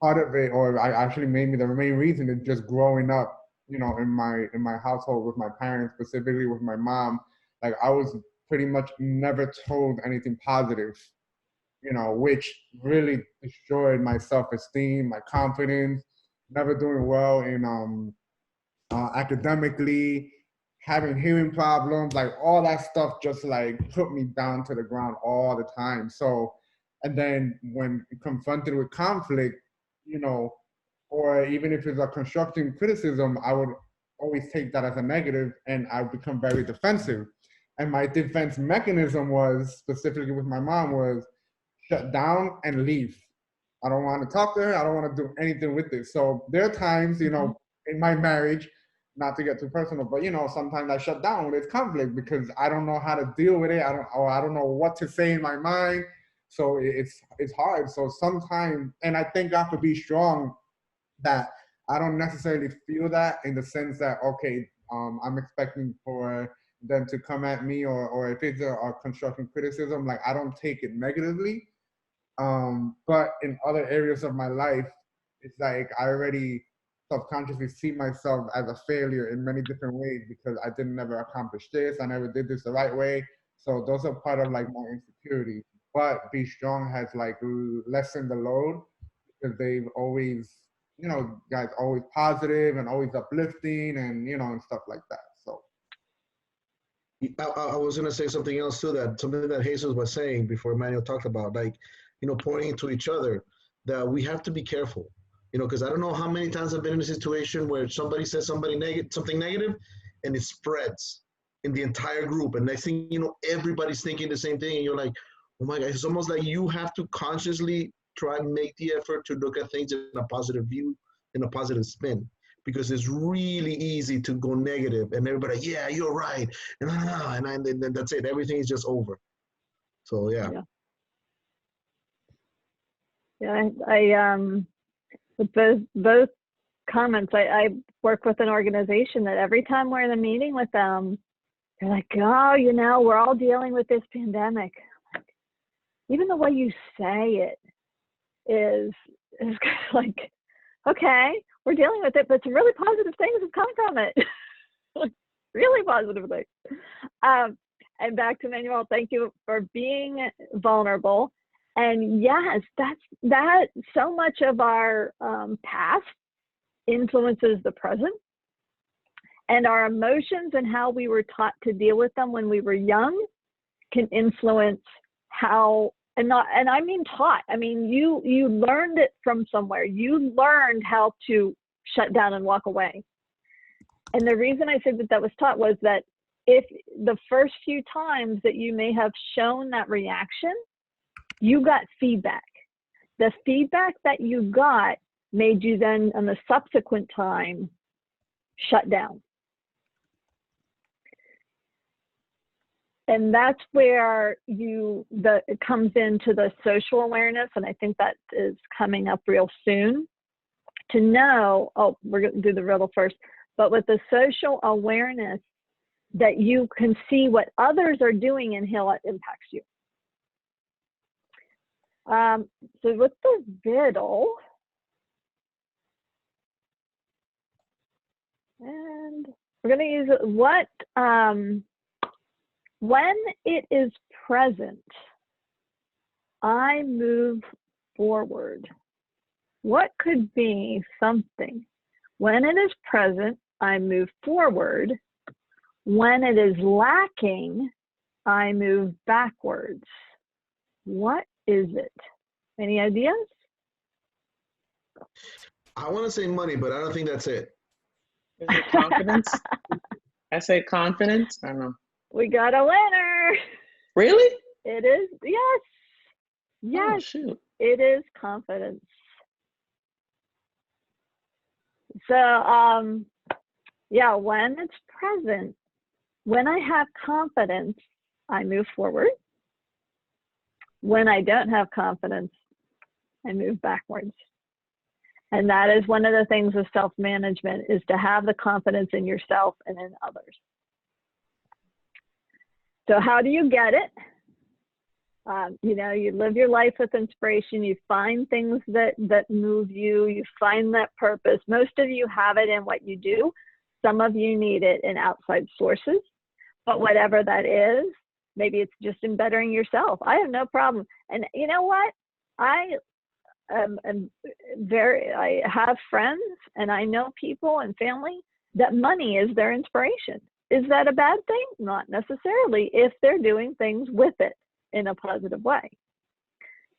S9: part of it, or I actually maybe the main reason, is just growing up, you know, in my household with my parents, specifically with my mom. Like, I was pretty much never told anything positive, you know, which really destroyed my self-esteem, my confidence, never doing well in academically, having hearing problems, like all that stuff just like put me down to the ground all the time. So, and then when confronted with conflict, you know, or even if it's a constructive criticism, I would always take that as a negative, and I would become very defensive. And my defense mechanism was, specifically with my mom, was shut down and leave. I don't want to talk to her. I don't want to do anything with it. So there are times, you know, in my marriage, not to get too personal, but, you know, sometimes I shut down when it's conflict because I don't know how to deal with it. I don't know what to say in my mind. So it's hard. So sometimes, and I thank God for Be Strong, that I don't necessarily feel that, in the sense that, okay, I'm expecting for them to come at me, or if it's a constructive criticism, like, I don't take it negatively. But in other areas of my life, it's like I already subconsciously see myself as a failure in many different ways, because I didn't never accomplish this, I never did this the right way. So those are part of like my insecurity. But Be Strong has like lessened the load, because they've always, you know, guys always positive and always uplifting, and, you know, and stuff like that. So
S3: I was going to say something else too, something that Jesus was saying before Emmanuel talked about, like, you know, pointing to each other, that we have to be careful, you know, because I don't know how many times I've been in a situation where somebody says something negative, and it spreads in the entire group. And next thing you know, everybody's thinking the same thing. And you're like, oh my God, it's almost like you have to consciously try and make the effort to look at things in a positive view, in a positive spin. Because it's really easy to go negative, and everybody, yeah, you're right, and then that's it. Everything is just over. So yeah.
S1: Yeah, with both comments. I work with an organization that every time we're in a meeting with them, they're like, oh, you know, we're all dealing with this pandemic. Even the way you say it is like, okay, we're dealing with it, but some really positive things have come from it. Really positive things. And back to Manuel, thank you for being vulnerable. And yes, that so much of our past influences the present, and our emotions and how we were taught to deal with them when we were young can influence how, and I mean taught, I mean you learned it from somewhere. You learned how to shut down and walk away. And the reason I said that was taught was that if the first few times that you may have shown that reaction, you got feedback. The feedback that you got made you then on the subsequent time shut down. And that's where it comes into the social awareness, and I think that is coming up real soon. To know, oh, we're going to do the riddle first, but with the social awareness that you can see what others are doing and how it impacts you. So with the riddle, and we're going to use it, when it is present, I move forward. What could be something? When it is present, I move forward. When it is lacking, I move backwards. What is it? Any ideas?
S3: I want to say money, but I don't think that's it.
S2: Is it confidence? I say confidence. I don't know.
S1: We got a winner.
S2: Really?
S1: It is, yes. Yes,
S2: oh, shoot.
S1: It is confidence. So, yeah, when it's present, when I have confidence, I move forward. When I don't have confidence, I move backwards. And that is one of the things with self-management, is to have the confidence in yourself and in others. So how do you get it? You know, you live your life with inspiration. You find things that move you. You find that purpose. Most of you have it in what you do. Some of you need it in outside sources. But whatever that is, maybe it's just in bettering yourself. I have no problem. And you know what? I have friends, and I know people and family that money is their inspiration. Is that a bad thing? Not necessarily, if they're doing things with it in a positive way.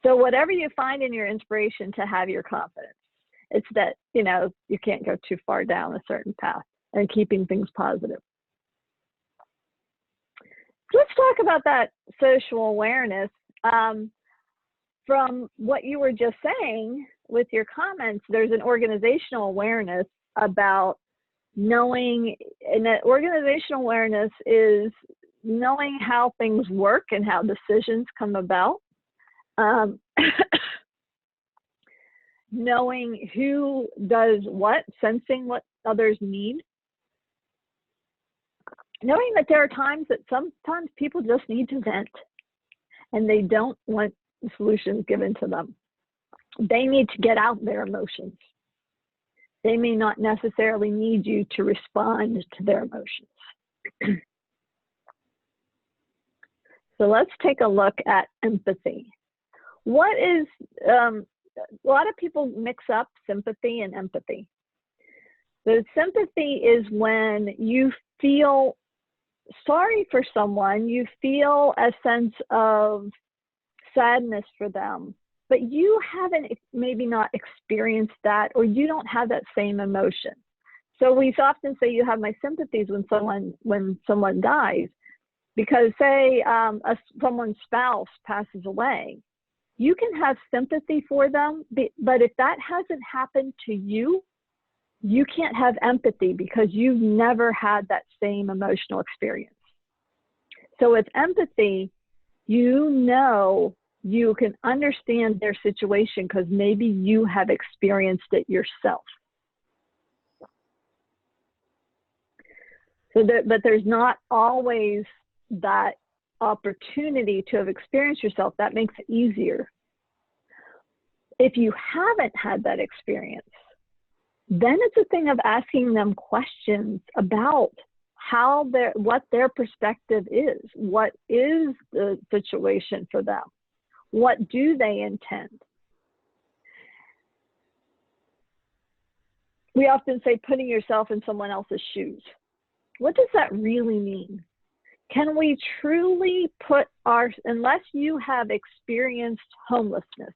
S1: So whatever you find in your inspiration to have your confidence, it's that, you know, you can't go too far down a certain path, and keeping things positive. So let's talk about that social awareness. From what you were just saying with your comments, there's an organizational awareness about knowing, and that organizational awareness is knowing how things work and how decisions come about. Knowing who does what, sensing what others need. Knowing that there are times that sometimes people just need to vent and they don't want solutions given to them. They need to get out their emotions. They may not necessarily need you to respond to their emotions. So let's take a look at empathy. What is, a lot of people mix up sympathy and empathy. So sympathy is when you feel sorry for someone, you feel a sense of sadness for them, but you haven't maybe not experienced that, or you don't have that same emotion. So we often say you have my sympathies when someone dies, because say someone's spouse passes away, you can have sympathy for them, but if that hasn't happened to you, you can't have empathy because you've never had that same emotional experience. So with empathy, you know you can understand their situation because maybe you have experienced it yourself. So but there's not always that opportunity to have experienced yourself. That makes it easier. If you haven't had that experience, then it's a thing of asking them questions about what their perspective is. What is the situation for them? What do they intend? We often say putting yourself in someone else's shoes. What does that really mean? Can we truly unless you have experienced homelessness,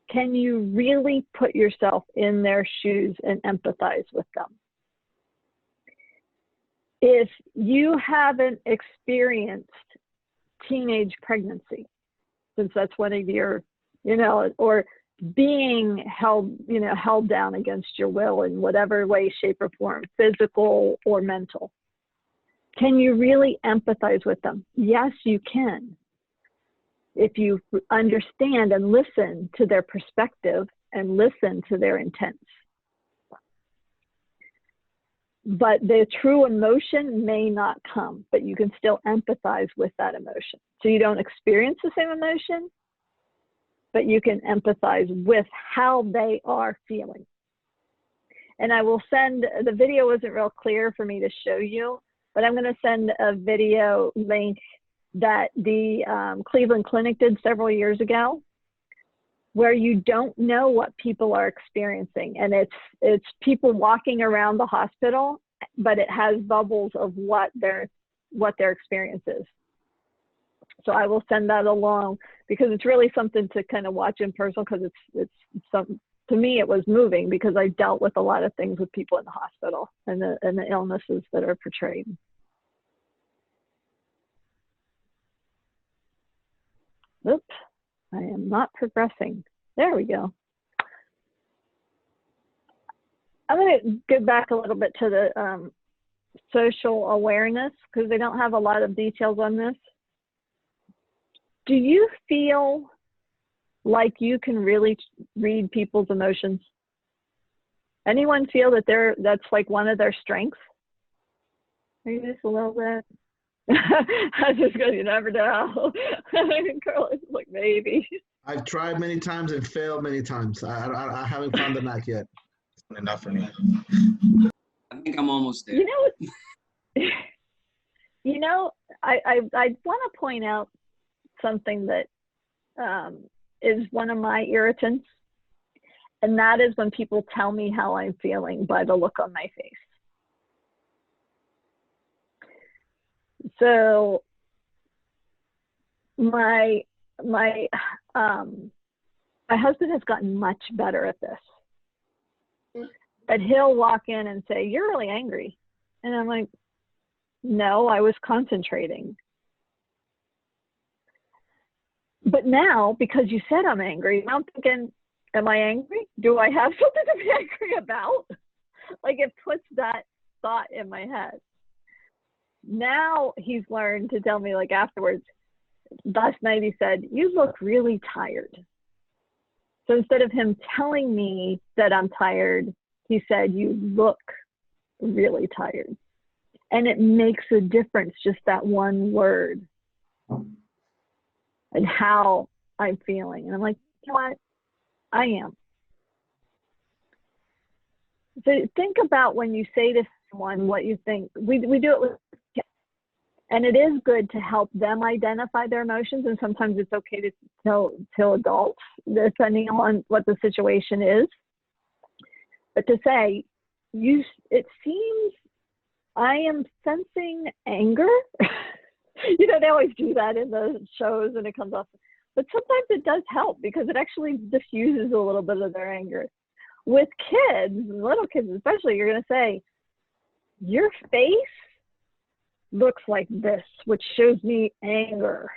S1: can you really put yourself in their shoes and empathize with them? If you haven't experienced teenage pregnancy, since that's one of your, or being held down against your will in whatever way, shape, or form, physical or mental, can you really empathize with them? Yes, you can. If you understand and listen to their perspective and listen to their intents. But the true emotion may not come, but you can still empathize with that emotion. So you don't experience the same emotion, but you can empathize with how they are feeling. And I will send, the video wasn't real clear for me to show you, but I'm going to send a video link that the Cleveland Clinic did several years ago, where you don't know what people are experiencing. And it's people walking around the hospital, but it has bubbles of what their experience is. So I will send that along because it's really something to kind of watch in person, because it's some, to me, it was moving because I dealt with a lot of things with people in the hospital and the illnesses that are portrayed. Oops, I am not progressing. There we go. I'm going to get back a little bit to the social awareness, because they don't have a lot of details on this. Do you feel like you can really read people's emotions? Anyone feel that that's like one of their strengths? Maybe just a little bit. I just go, you never know. Carl is like, maybe.
S3: I've tried many times and failed many times. I haven't found the knack yet.
S7: Enough for me.
S4: I think I'm almost there.
S1: I want to point out something that is one of my irritants, and that is when people tell me how I'm feeling by the look on my face. So my husband has gotten much better at this. But he'll walk in and say, "You're really angry." And I'm like, "No, I was concentrating." But now, because you said I'm angry, I'm thinking, am I angry? Do I have something to be angry about? Like, it puts that thought in my head. Now he's learned to tell me, like, afterwards, last night he said, "You look really tired." So instead of him telling me that I'm tired, he said, "You look really tired." And it makes a difference, just that one word, and how I'm feeling. And I'm like, you know what? I am. So think about when you say to someone what you think. We do it with kids. And it is good to help them identify their emotions. And sometimes it's okay to tell adults, depending on what the situation is. But to say, it seems I am sensing anger. They always do that in the shows and it comes off. But sometimes it does help because it actually diffuses a little bit of their anger. With kids, little kids especially, you're going to say, "Your face looks like this, which shows me anger."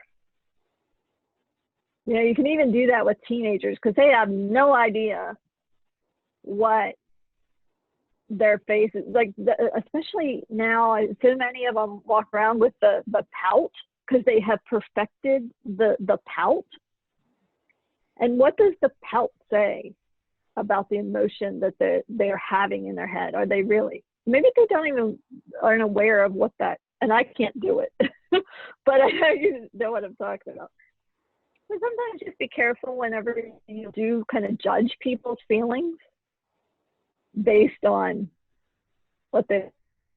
S1: You can even do that with teenagers because they have no idea what their faces, like, especially now, so many of them walk around with the pout because they have perfected the pout. And what does the pout say about the emotion that they're having in their head? Are they really? Maybe they aren't aware of what that, and I can't do it, but I know you know what I'm talking about. So sometimes just be careful whenever you do kind of judge people's feelings based on what they,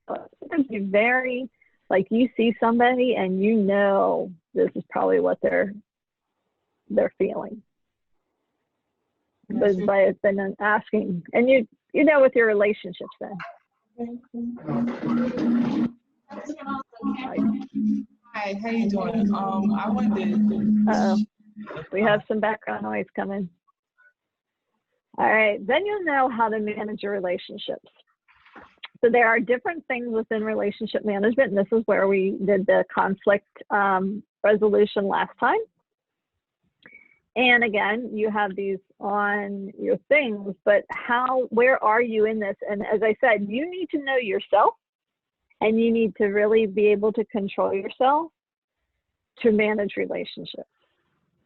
S1: sometimes be very, like you see somebody and you know this is probably what they're feeling. But by then asking, and you know with your relationships then.
S10: Hi, how you doing? I wanted
S1: we have some background noise coming. All right, then you'll know how to manage your relationships. So there are different things within relationship management, and this is where we did the conflict resolution last time. And again, you have these on your things, but where are you in this? And as I said, you need to know yourself, and you need to really be able to control yourself to manage relationships.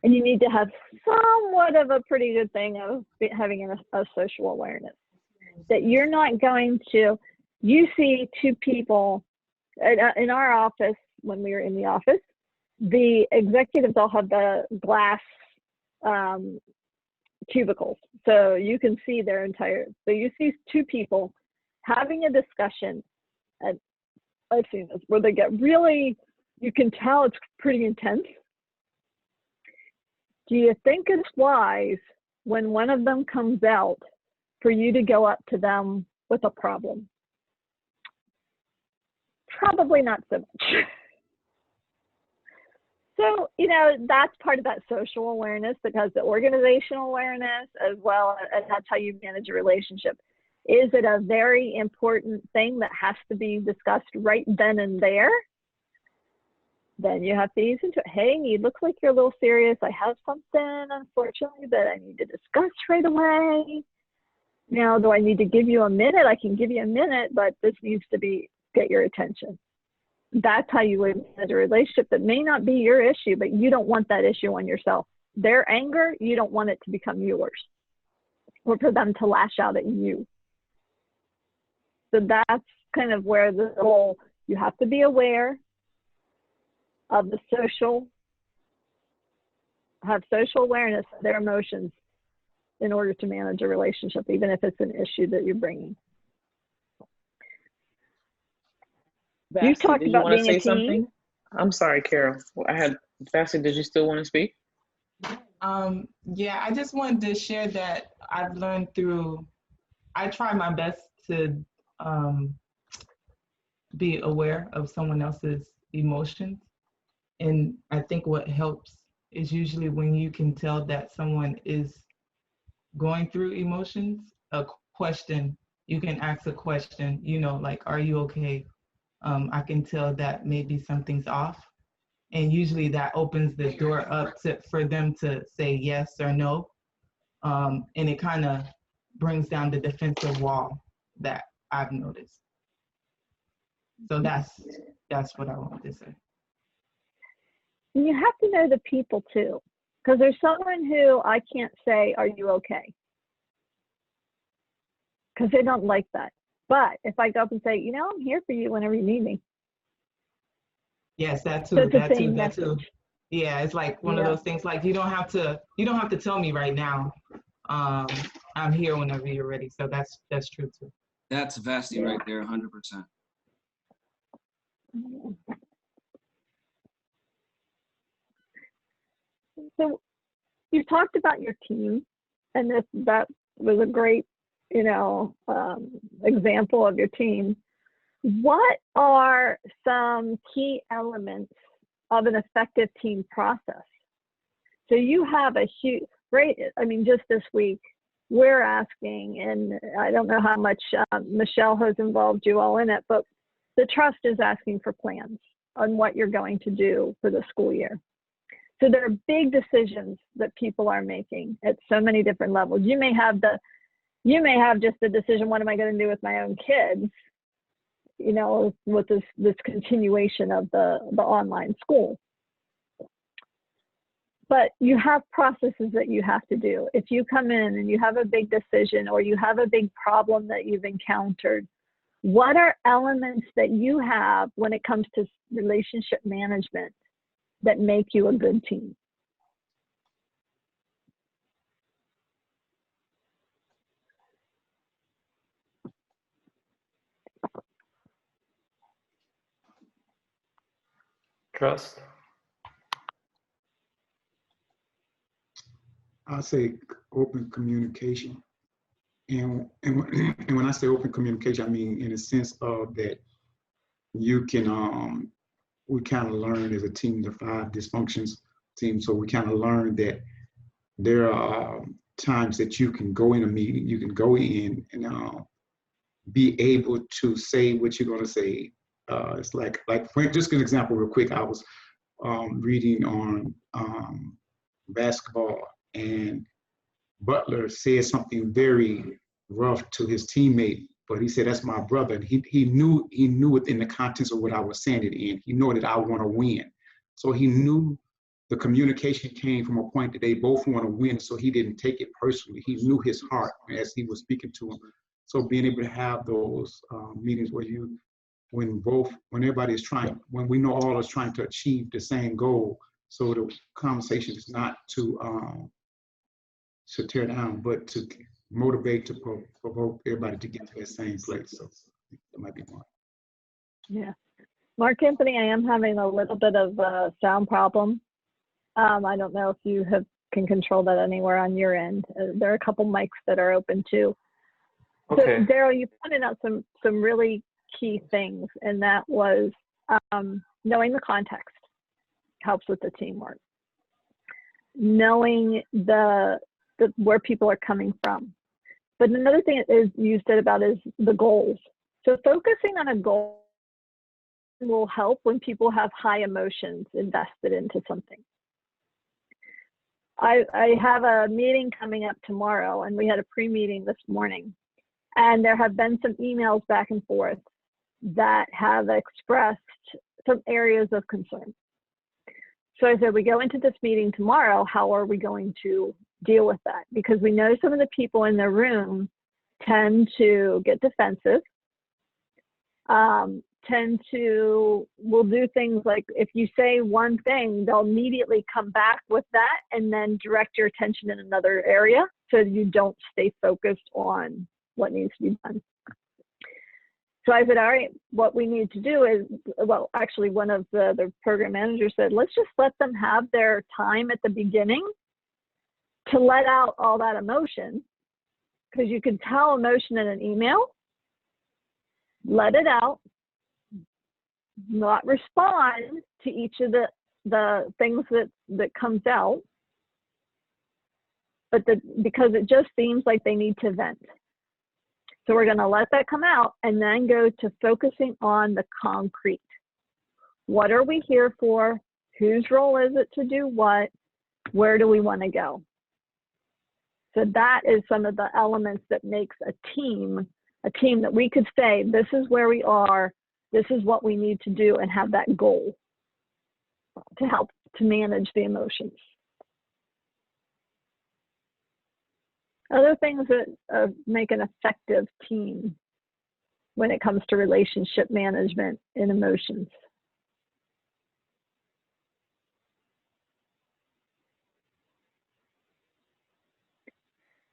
S1: And you need to have somewhat of a pretty good thing of having a social awareness. That you're not going to, you see two people in our office, when we were in the office, the executives all have the glass cubicles. So you can see their entire, so you see two people having a discussion, and I've seen this, where they get really, you can tell it's pretty intense. Do you think it's wise when one of them comes out for you to go up to them with a problem? Probably not so much. So, you know, that's part of that social awareness, because the organizational awareness as well, and that's how you manage a relationship. Is it a very important thing that has to be discussed right then and there? Then you have to ease into it. Hey, it looks like you're a little serious. I have something, unfortunately, that I need to discuss right away. Now, do I need to give you a minute? I can give you a minute, but this needs to get your attention. That's how you would manage a relationship that may not be your issue, but you don't want that issue on yourself. Their anger, you don't want it to become yours, or for them to lash out at you. So that's kind of where the whole, you have to be aware of the have social awareness of their emotions in order to manage a relationship, even if it's an issue that you're bringing.
S2: Vassie,
S1: you talked about being a team.
S2: Something? I'm sorry, Carol. Vassie, did you still want to speak?
S10: Yeah, I just wanted to share that I've learned I try my best to be aware of someone else's emotions. And I think what helps is usually when you can tell that someone is going through emotions, you can ask a question, you know, like, are you okay? I can tell that maybe something's off. And usually that opens the door up for them to say yes or no. And it kind of brings down the defensive wall that I've noticed. So that's what I wanted to say.
S1: You have to know the people too, because there's someone who I can't say, are you okay? Because they don't like that. But if I go up and say, you know, I'm here for you whenever you need me.
S10: Yes, that too.
S1: So
S10: that too. Yeah, it's like one of those things. Like you don't have to tell me right now. I'm here whenever you're ready. So that's true too.
S4: That's Vassie right there, 100%.
S1: So you talked about your team, and that was a great, you know, example of your team. What are some key elements of an effective team process? So you have a huge, great, I mean, just this week, we're asking, and I don't know how much Michelle has involved you all in it, but the trust is asking for plans on what you're going to do for the school year. So there are big decisions that people are making at so many different levels. You may have just the decision, what am I going to do with my own kids? You know, with this continuation of the online school. but you have processes that you have to do. If you come in and you have a big decision or you have a big problem that you've encountered, what are elements that you have when it comes to relationship management that make you a good team?
S8: Trust.
S5: I say open communication. And when I say open communication, I mean in the sense of that you can, we kind of learn as a team, the 5 dysfunctions team. So we kind of learn that there are times that you can go in a meeting, you can go in and be able to say what you're going to say. It's like for just an example real quick, I was reading on basketball, and Butler said something very rough to his teammate, but he said, "That's my brother." And he knew within the context of what I was saying it in. He knew that I want to win. So he knew the communication came from a point that they both want to win. So he didn't take it personally. He knew his heart as he was speaking to him. So being able to have those meetings where when everybody is trying, when we know all is trying to achieve the same goal, so the conversation is not to tear down, but to motivate, to provoke everybody to get to that same place. So that might be one.
S1: Yeah. Mark Anthony, I am having a little bit of a sound problem. I don't know if you can control that anywhere on your end. There are a couple mics that are open too.
S8: Okay.
S1: So Daryl, you pointed out some really key things, and that was knowing the context helps with the teamwork. Knowing where people are coming from. But another thing is you said about is the goals. So focusing on a goal will help when people have high emotions invested into something. I have a meeting coming up tomorrow, and we had a pre-meeting this morning, and there have been some emails back and forth that have expressed some areas of concern. So I said, we go into this meeting tomorrow, how are we going to deal with that? Because we know some of the people in the room tend to get defensive, will do things like, if you say one thing, they'll immediately come back with that and then direct your attention in another area so you don't stay focused on what needs to be done. So I said, all right, what we need to do is, well, actually one of the program managers said, let's just let them have their time at the beginning to let out all that emotion, because you can tell emotion in an email, let it out, not respond to each of the things that comes out, but because it just seems like they need to vent. So we're going to let that come out and then go to focusing on the concrete. What are we here for? Whose role is it to do what? Where do we want to go? So that is some of the elements that makes a team that we could say, this is where we are, this is what we need to do, and have that goal to help to manage the emotions. Other things that make an effective team when it comes to relationship management and emotions.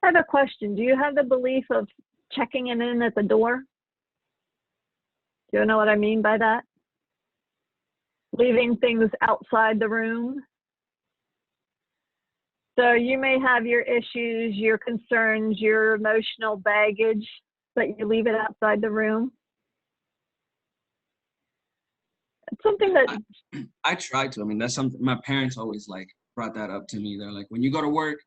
S1: I have a question. Do you have the belief of checking it in at the door? Do you know what I mean by that? Leaving things outside the room. So you may have your issues, your concerns, your emotional baggage, but you leave it outside the room. It's something that
S4: I try to. I mean, that's something my parents always brought that up to me. They're like, when you go to work,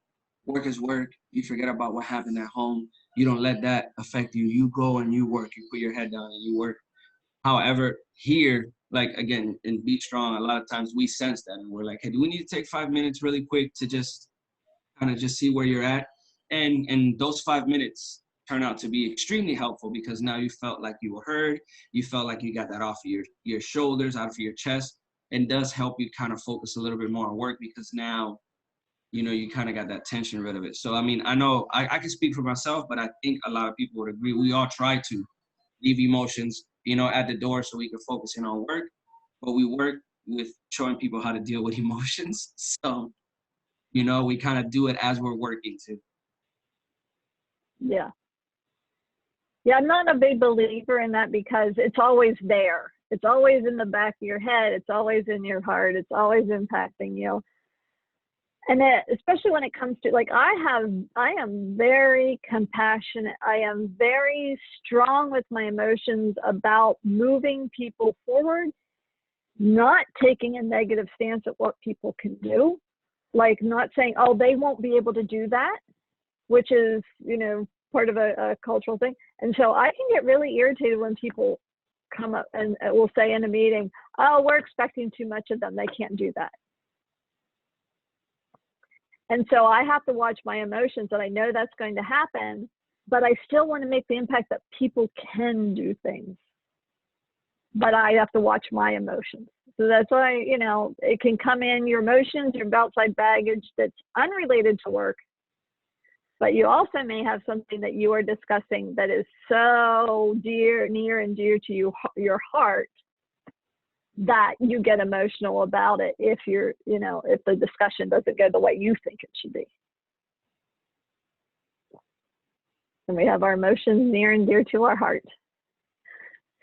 S4: work is work. You forget about what happened at home. You don't let that affect you. You go and you work. You put your head down and you work. However, here, again, in Be Strong, a lot of times we sense that and we're like, hey, do we need to take 5 minutes really quick to just kind of just see where you're at? And those 5 minutes turn out to be extremely helpful, because now you felt like you were heard. You felt like you got that off of your shoulders, out of your chest, and does help you kind of focus a little bit more on work, because now you kind of got that tension rid of it. So, I mean, I know I can speak for myself, but I think a lot of people would agree. We all try to leave emotions, at the door so we can focus in on work, but we work with showing people how to deal with emotions. So, we kind of do it as we're working too.
S1: Yeah. Yeah, I'm not a big believer in that because it's always there. It's always in the back of your head. It's always in your heart. It's always impacting you. And especially when it comes to, like, I am very compassionate. I am very strong with my emotions about moving people forward, not taking a negative stance at what people can do. Like, not saying, oh, they won't be able to do that, which is, part of a cultural thing. And so I can get really irritated when people come up and will say in a meeting, oh, we're expecting too much of them. They can't do that. And so I have to watch my emotions, and I know that's going to happen, but I still want to make the impact that people can do things. But I have to watch my emotions. So that's why, it can come in, your emotions, your outside baggage that's unrelated to work, but you also may have something that you are discussing that is so near and dear to your heart, that you get emotional about it if if the discussion doesn't go the way you think it should be. And we have our emotions near and dear to our heart.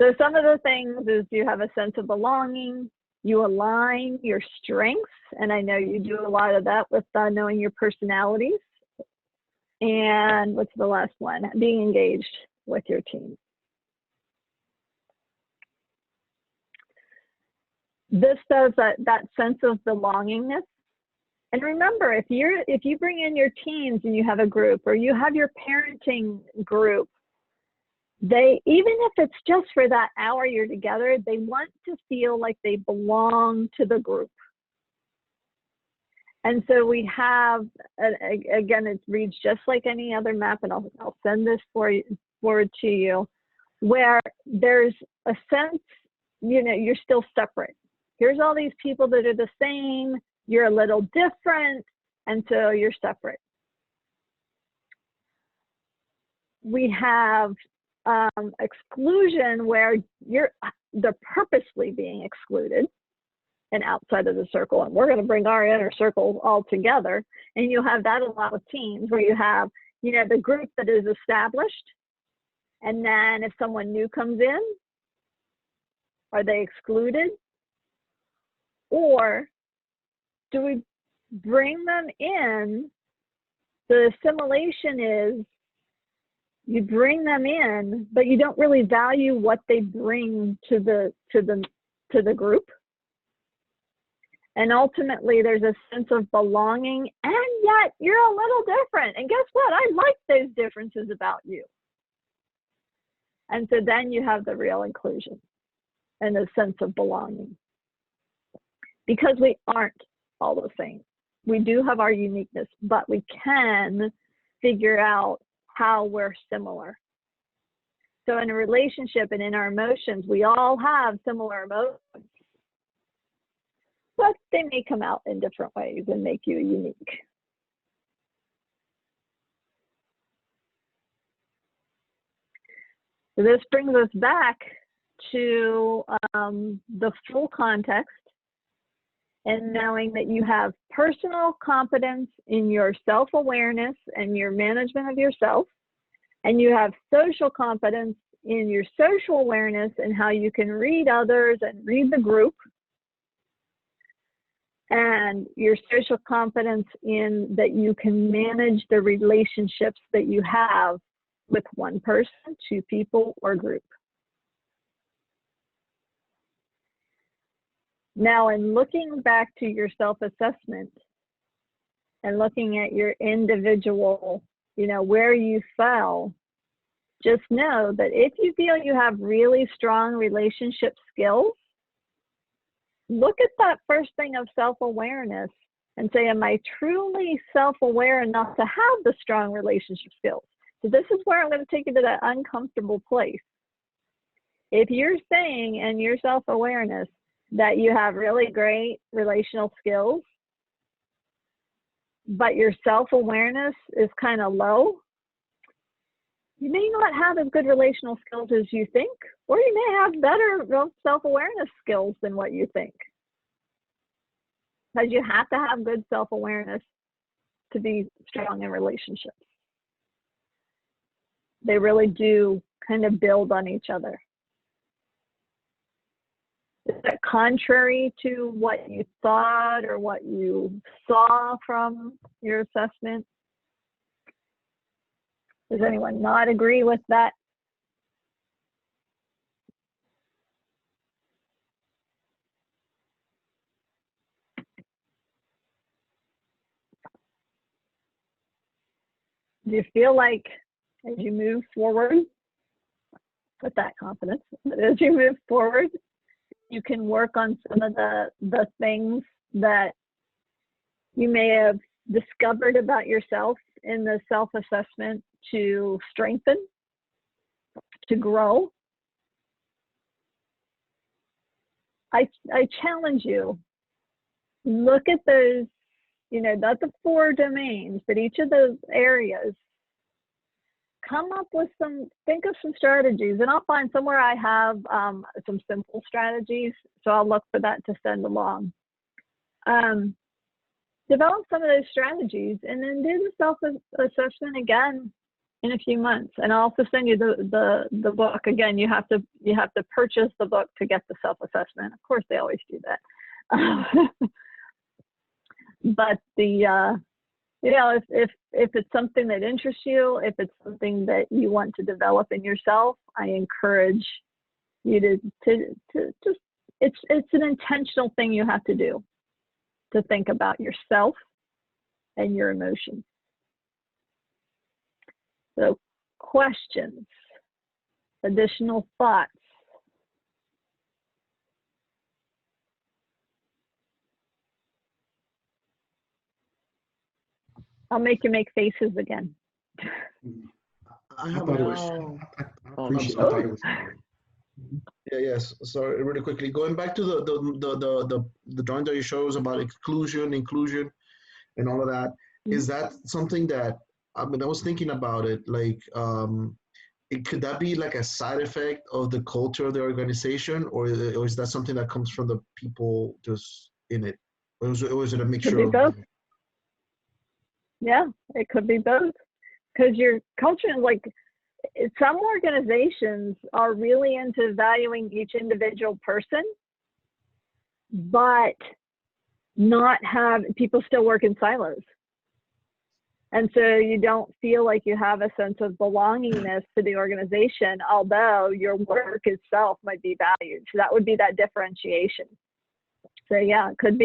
S1: So some of the things is you have a sense of belonging, you align your strengths, and I know you do a lot of that with knowing your personalities. And what's the last one? Being engaged with your team. This does that sense of belongingness. And remember, if you bring in your teams and you have a group, or you have your parenting group, even if it's just for that hour you're together, they want to feel like they belong to the group. And so we have, again, it reads just like any other map, and I'll send this forward to you, where there's a sense, you're still separate. Here's all these people that are the same, you're a little different, and so you're separate. We have exclusion, where they're purposely being excluded and outside of the circle, and we're going to bring our inner circle all together. And you'll have that a lot with teams, where you have, the group that is established, and then if someone new comes in, are they excluded? Or do we bring them in? The assimilation is you bring them in, but you don't really value what they bring to the group. And ultimately, there's a sense of belonging, and yet you're a little different. And guess what? I like those differences about you. And so then you have the real inclusion and a sense of belonging. Because we aren't all the same. We do have our uniqueness, but we can figure out how we're similar. So in a relationship and in our emotions, we all have similar emotions, but they may come out in different ways and make you unique. So this brings us back to the full context, and knowing that you have personal competence in your self-awareness and your management of yourself, and you have social competence in your social awareness and how you can read others and read the group, and your social competence in that you can manage the relationships that you have with one person, two people, or group. Now, in looking back to your self-assessment and looking at your individual, where you fell, just know that if you feel you have really strong relationship skills, look at that first thing of self-awareness and say, am I truly self-aware enough to have the strong relationship skills? So this is where I'm going to take you to that uncomfortable place. If you're saying in your self-awareness that you have really great relational skills, but your self-awareness is kind of low, you may not have as good relational skills as you think, or you may have better self-awareness skills than what you think. Because you have to have good self-awareness to be strong in relationships. They really do kind of build on each other. Is that contrary to what you thought or what you saw from your assessment? Does anyone not agree with that? Do you feel like as you move forward, with that confidence, but as you move forward, you can work on some of the things that you may have discovered about yourself in the self-assessment to strengthen, to grow? I challenge you, look at those, not the 4 domains, but each of those areas. Come up with think of some strategies, and I'll find somewhere I have some simple strategies, so I'll look for that to send along. Develop some of those strategies, and then do the self-assessment again in a few months. And I'll also send you the book. Again, you have to purchase the book to get the self-assessment. Of course, they always do that. But if it's something that interests you, if it's something that you want to develop in yourself, I encourage you to just, it's an intentional thing you have to do, to think about yourself and your emotions. So, questions, additional thoughts. I'll make you make faces again.
S3: I have
S5: thought
S3: a
S5: it was.
S3: question.
S5: I appreciate. I thought it was.
S3: Yes. Sorry, really quickly. Going back to the drawing that you shows about exclusion, inclusion, and all of that. Is that something that, I was thinking about it, like, could that be like a side effect of the culture of the organization, or is that something that comes from the people just in it? Or is it a mixture of both?
S1: Yeah, it could be both. Because your culture, like, some organizations are really into valuing each individual person, but not have, people still work in silos. And so you don't feel like you have a sense of belongingness to the organization, although your work itself might be valued. So that would be that differentiation. So yeah, it could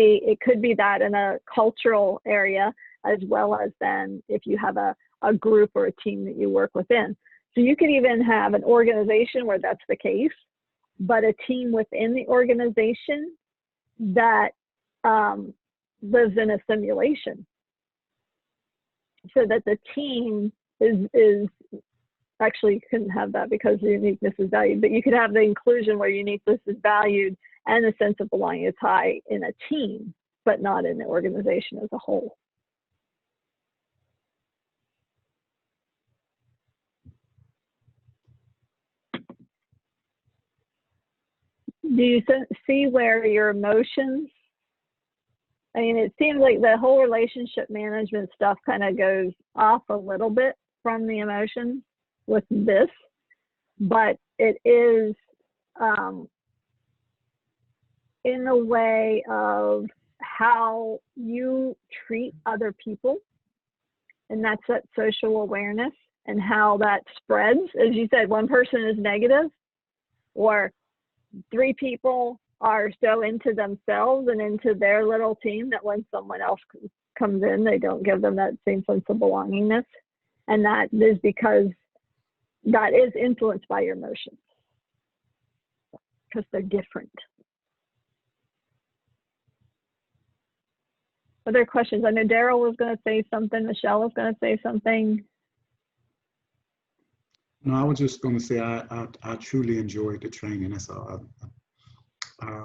S1: be that in a cultural area, as well as then if you have a group or a team that you work within. So you could even have an organization where that's the case, but a team within the organization that lives in a simulation. So that the team is actually, you couldn't have that because the uniqueness is valued, but you could have the inclusion where uniqueness is valued and the sense of belonging is high in a team, but not in the organization as a whole. Do you see where your emotions, I mean, it seems like the whole relationship management stuff kind of goes off a little bit from the emotions with this, but it is in the way of how you treat other people, and that's that social awareness and how that spreads. As you said, one person is negative, or 3 people are so into themselves and into their little team that when someone else comes in, they don't give them that same sense of belongingness. And that is because that is influenced by your emotions, because they're different. Other questions? I know Daryl was going to say something. Michelle was going to say something.
S5: No, I was just going to say I truly enjoyed the training. That's all. I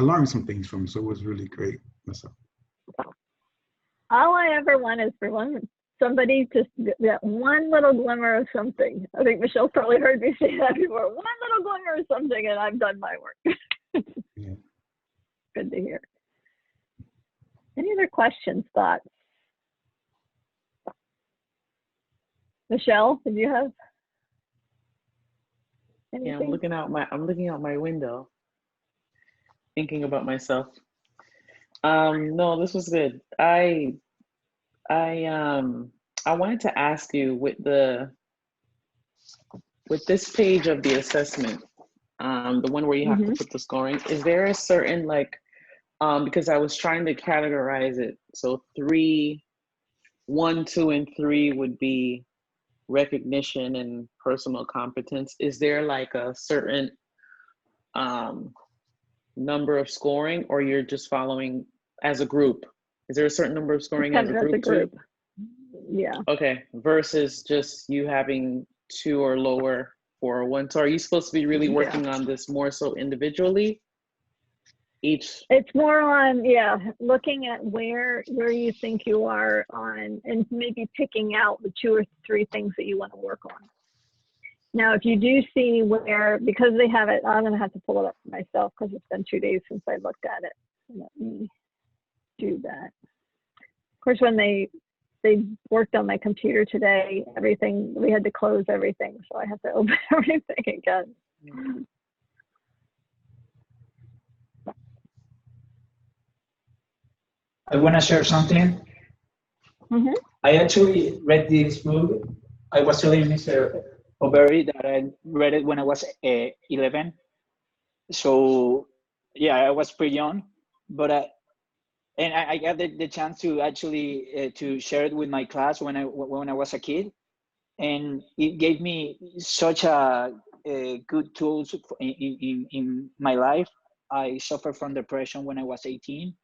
S5: learned some things from it, so it was really great. That's all.
S1: All I ever want is for somebody to get one little glimmer of something. I think Michelle's probably heard me say that before. One little glimmer of something, and I've done my work.
S5: Yeah.
S1: Good to hear. Any other questions, thoughts? Michelle, did you have anything?
S2: Yeah, I'm looking out my window, thinking about myself. No, this was good. I wanted to ask you with this page of the assessment, the one where you have to put the scoring, is there a certain because I was trying to categorize it. So 3, 1, 2, and 3 would be recognition and personal competence. Is there like a certain number of scoring, or you're just following as a group? Is there a certain number of scoring as a group too?
S1: Yeah.
S2: Okay, versus just you having 2 or lower for a 1. So are you supposed to be really working on this more so individually? It's
S1: more on, looking at where you think you are on, and maybe picking out the 2 or 3 things that you want to work on. Now, if you do see where, because they have it, I'm going to have to pull it up myself because it's been 2 days since I looked at it. Let me do that. Of course, when they worked on my computer today, we had to close everything, so I have to open everything again.
S11: I want to share something. I actually read this book. I was telling Mr. O'Berry that I read it when I was 11. So yeah, I was pretty young, but I got the chance to actually to share it with my class when I was a kid, and it gave me such a good tools in my life. I suffered from depression when I was 18.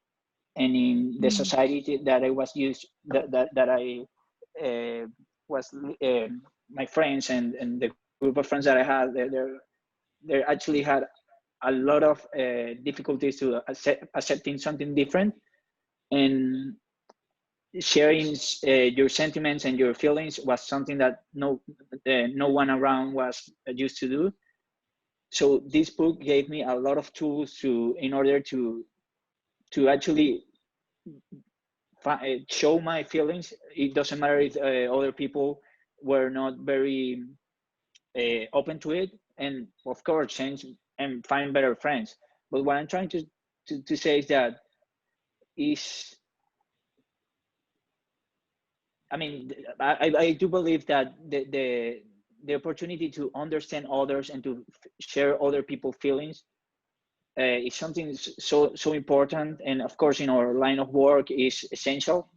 S11: And in the society that I was used, that I was, my friends and the group of friends that I had, they actually had a lot of difficulties to accepting something different, and sharing your sentiments and your feelings was something that no one around was used to do. So this book gave me a lot of tools in order to actually show my feelings. It doesn't matter if other people were not very open to it, and of course change and find better friends. But what I'm trying to say is that I do believe that the opportunity to understand others and to share other people's feelings is something so important, and of course in our line of work is essential.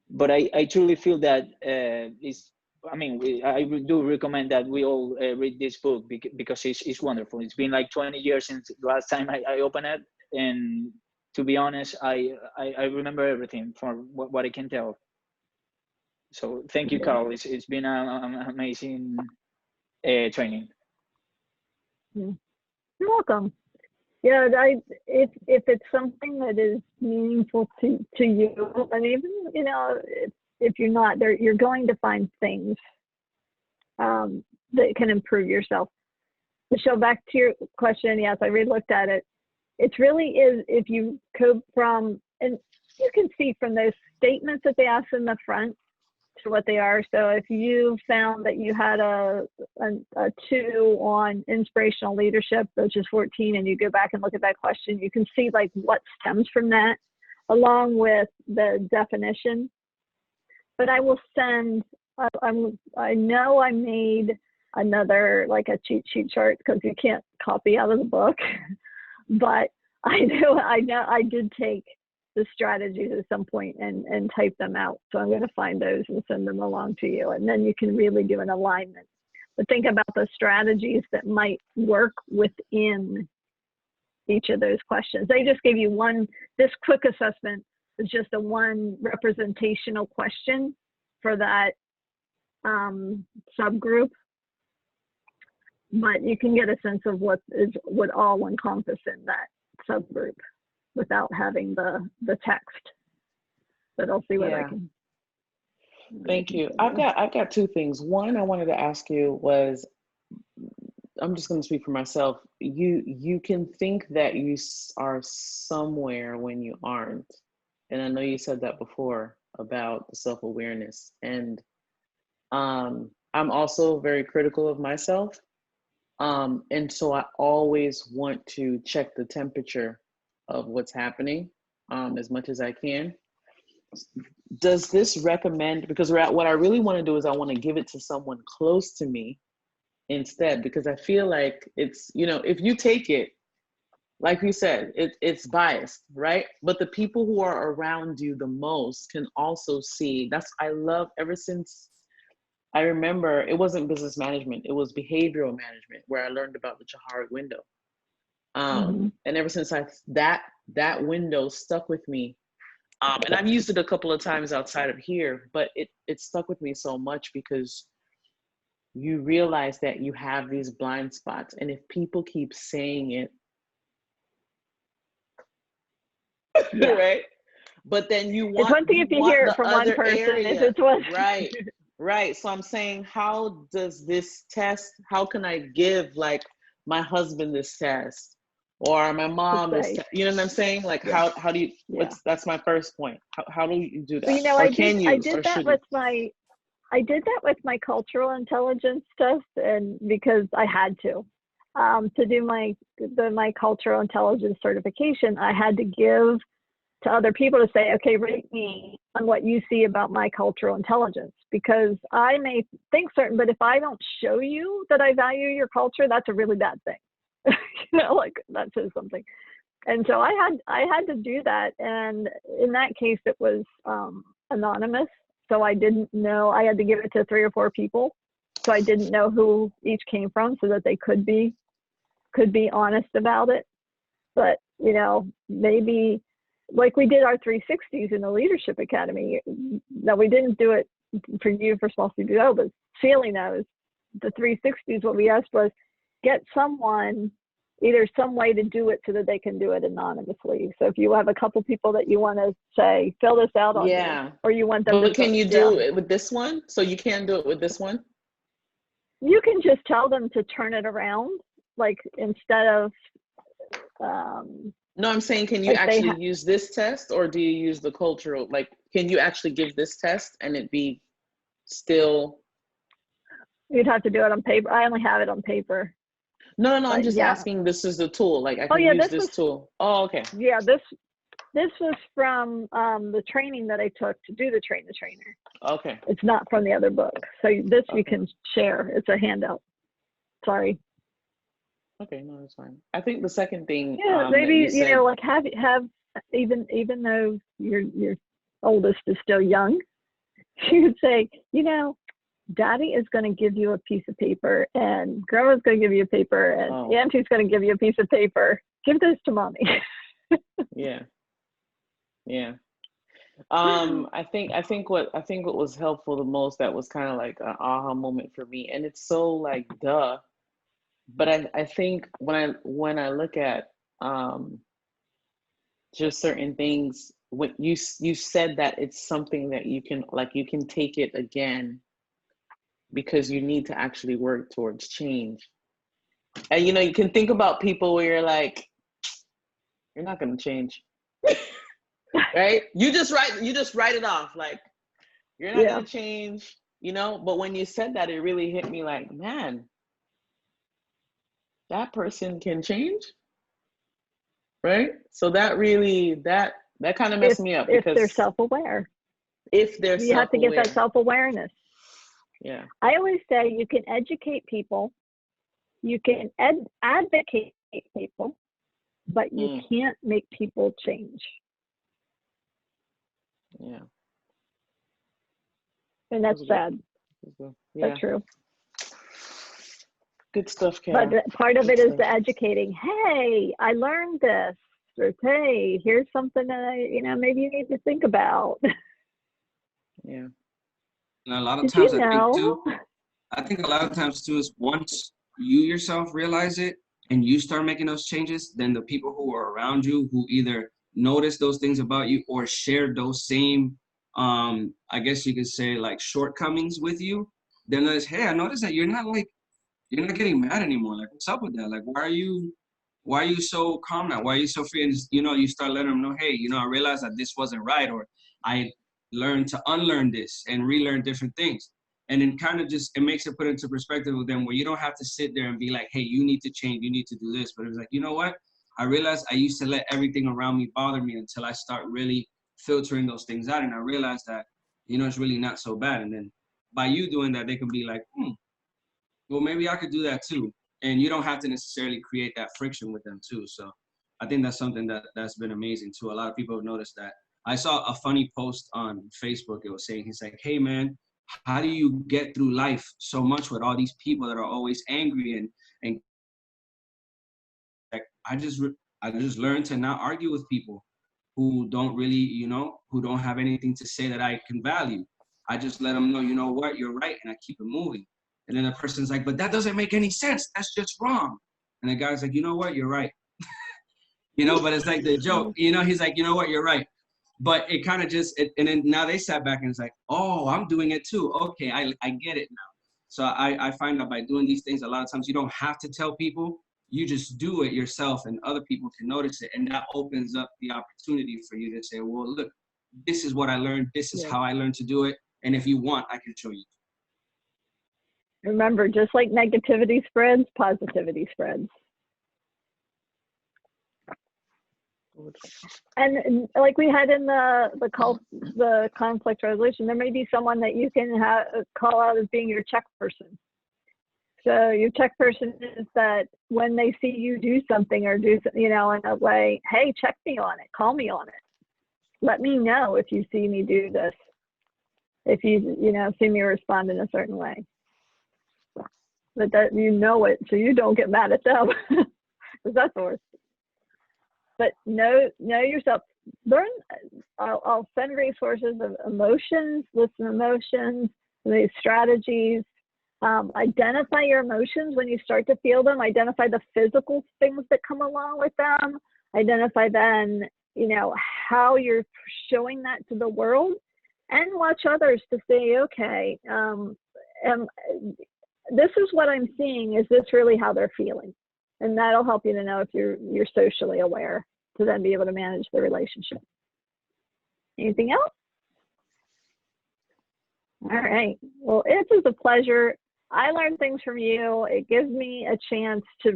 S11: But I truly feel that I do recommend that we all read this book because it's wonderful. It's been like 20 years since the last time I opened it, and to be honest, I remember everything from what I can tell. So thank you, Carol. It's been an amazing training.
S1: You're welcome. Yeah, if it's something that is meaningful to you, and even if you're not there, you're going to find things that can improve yourself. Michelle, back to your question. Yes, I re-looked at it. It really is, if you go from, and you can see from those statements that they ask in the front to what they are. So if you found that you had a 2 on inspirational leadership, which is 14, and you go back and look at that question, you can see like what stems from that, along with the definition. But I will send, I know I made another, like a cheat sheet chart, because you can't copy out of the book, but I know I did take the strategies at some point and type them out. So I'm going to find those and send them along to you. And then you can really do an alignment. But think about the strategies that might work within each of those questions. They just gave you one, this quick assessment is just a one representational question for that subgroup. But you can get a sense of what all encompass in that subgroup without having the text. but I'll see what I
S2: Yeah.
S1: can.
S2: Thank you. I've got two things. One, I wanted to ask you was, I'm just going to speak for myself. You can think that you are somewhere when you aren't. And I know you said that before about the self-awareness. And I'm also very critical of myself. And so I always want to check the temperature of what's happening as much as I can. Does this recommend, because what I really want to do is I want to give it to someone close to me instead, because I feel like it's, if you take it, like you said, it's biased, right? But the people who are around you the most can also see. I love, ever since I remember, it wasn't business management, it was behavioral management, where I learned about the Johari window. And ever since that window stuck with me. And I've used it a couple of times outside of here, but it stuck with me so much because you realize that you have these blind spots. And if people keep saying it, right? But then you want,
S1: it's one thing if you hear it from one person, if it's one.
S2: Right. So I'm saying, how does this test, how can I give like my husband this test? Or my mom is, you know what I'm saying? Like, how do you, that's my first point. How do you do that?
S1: Well, I did that with my cultural intelligence test, and because I had to do my cultural intelligence certification, I had to give to other people to say, okay, rate me on what you see about my cultural intelligence, because I may think certain, but if I don't show you that I value your culture, that's a really bad thing. Like that says something. And so I had to do that, and in that case it was anonymous, so I didn't know. I had to give it to 3 or 4 people, so I didn't know who each came from, so that they could be honest about it. But maybe like we did our 360s in the Leadership Academy. Now we didn't do it for you for small CBO, but feeling those, the 360s, what we asked was get someone, either some way to do it so that they can do it anonymously. So if you have a couple people that you want to say, fill this out on me, or you want them
S2: to.
S1: But
S2: can you do it with this one? So you can do it with this one?
S1: You can just tell them to turn it around, like instead of.
S2: No, I'm saying, can you actually use this test, or do you use the cultural? Like, can you actually give this test and it be still?
S1: You'd have to do it on paper. I only have it on paper.
S2: No, I'm just asking. This is the tool. Like, I can use this tool. Oh, okay.
S1: Yeah, this was from the training that I took to do the train the trainer.
S2: Okay.
S1: It's not from the other book. So this you can share. It's a handout. Sorry.
S2: Okay, no, that's fine. I think the second thing.
S1: Yeah, maybe like have even though your oldest is still young, you would say, Daddy is going to give you a piece of paper, and Grandma's going to give you a paper, and Auntie's going to give you a piece of paper. Give this to Mommy.
S2: Yeah. I think what was helpful the most, that was kind of like an aha moment for me, and it's so like duh, but I think when I look at just certain things, when you said that it's something that you can take it again, because you need to actually work towards change. And you can think about people where you're like, you're not going to change. Right? You just write it off, like you're not going to change, but when you said that, it really hit me like, man, that person can change. Right? So that really, that kind of messed me up,
S1: if
S2: because
S1: they're self-aware.
S2: You
S1: have to get that self-awareness.
S2: Yeah.
S1: I always say you can educate people, you can advocate people, but you can't make people change.
S2: Yeah.
S1: And that's sad.
S2: Yeah.
S1: That's true.
S2: Good stuff, Kara.
S1: But part of it is the educating. Hey, I learned this. Or, hey, here's something that maybe you need to think about.
S2: Yeah.
S4: And a lot of times I think a lot of times too is once you yourself realize it and you start making those changes, then the people who are around you, who either notice those things about you or share those same I guess you could say like shortcomings with you, they'll notice, hey, I noticed that you're not getting mad anymore. Like, what's up with that? Like, why are you so calm now? Why are you so free? And you start letting them know, hey, I realized that this wasn't right, or I learned to unlearn this and relearn different things. And then kind of it makes it put into perspective with them, where you don't have to sit there and be like, hey, you need to change, you need to do this. But it's like, you know what? I realized I used to let everything around me bother me until I start really filtering those things out. And I realized that, it's really not so bad. And then by you doing that, they can be like, well, maybe I could do that too. And you don't have to necessarily create that friction with them too. So I think that's something that's been amazing too. A lot of people have noticed that. I saw a funny post on Facebook. It was saying, he's like, hey man, how do you get through life so much with all these people that are always angry and like, I just learned to not argue with people who don't really, who don't have anything to say that I can value. I just let them know, you know what, you're right, and I keep it moving. And then the person's like, but that doesn't make any sense. That's just wrong. And the guy's like, you know what, you're right. But it's like the joke, he's like, you know what, you're right. But it kind of and then now they sat back and it's like, oh, I'm doing it too. Okay, I get it now. So I find that by doing these things, a lot of times you don't have to tell people, you just do it yourself and other people can notice it. And that opens up the opportunity for you to say, well, look, this is what I learned. This is how I learned to do it. And if you want, I can show you.
S1: Remember, just like negativity spreads, positivity spreads. And like we had in the conflict resolution, there may be someone that you can call out as being your check person. So your check person is that when they see you do something or do, in a way, hey, check me on it, call me on it. Let me know if you see me do this. If you, see me respond in a certain way. But that it, so you don't get mad at them, because that's the worst. But know yourself. Learn. I'll send resources of emotions, list of emotions, these strategies. Identify your emotions when you start to feel them. Identify the physical things that come along with them. Identify then, how you're showing that to the world, and watch others to say, okay, this is what I'm seeing. Is this really how they're feeling? And that'll help you to know if you're socially aware, to then be able to manage the relationship. Anything else? All right. Well, it was a pleasure. I learned things from you. It gives me a chance to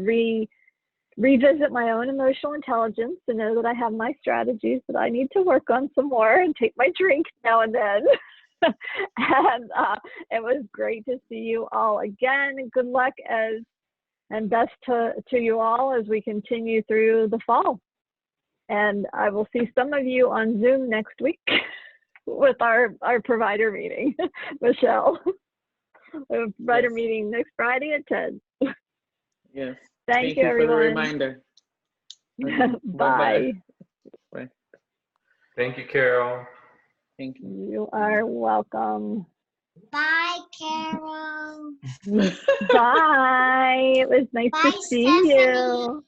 S1: revisit my own emotional intelligence, to know that I have my strategies that I need to work on some more, and take my drink now and then. And it was great to see you all again. Good luck and best to you all as we continue through the fall. And I will see some of you on Zoom next week with our provider meeting, Michelle. We have a provider meeting next Friday at 10.
S2: Yes.
S1: Thank you, everyone.
S2: For the reminder.
S1: Bye.
S2: Bye.
S8: Thank you, Carol.
S2: Thank you.
S1: You are welcome.
S6: Bye, Carol.
S1: Bye. It was nice to see you.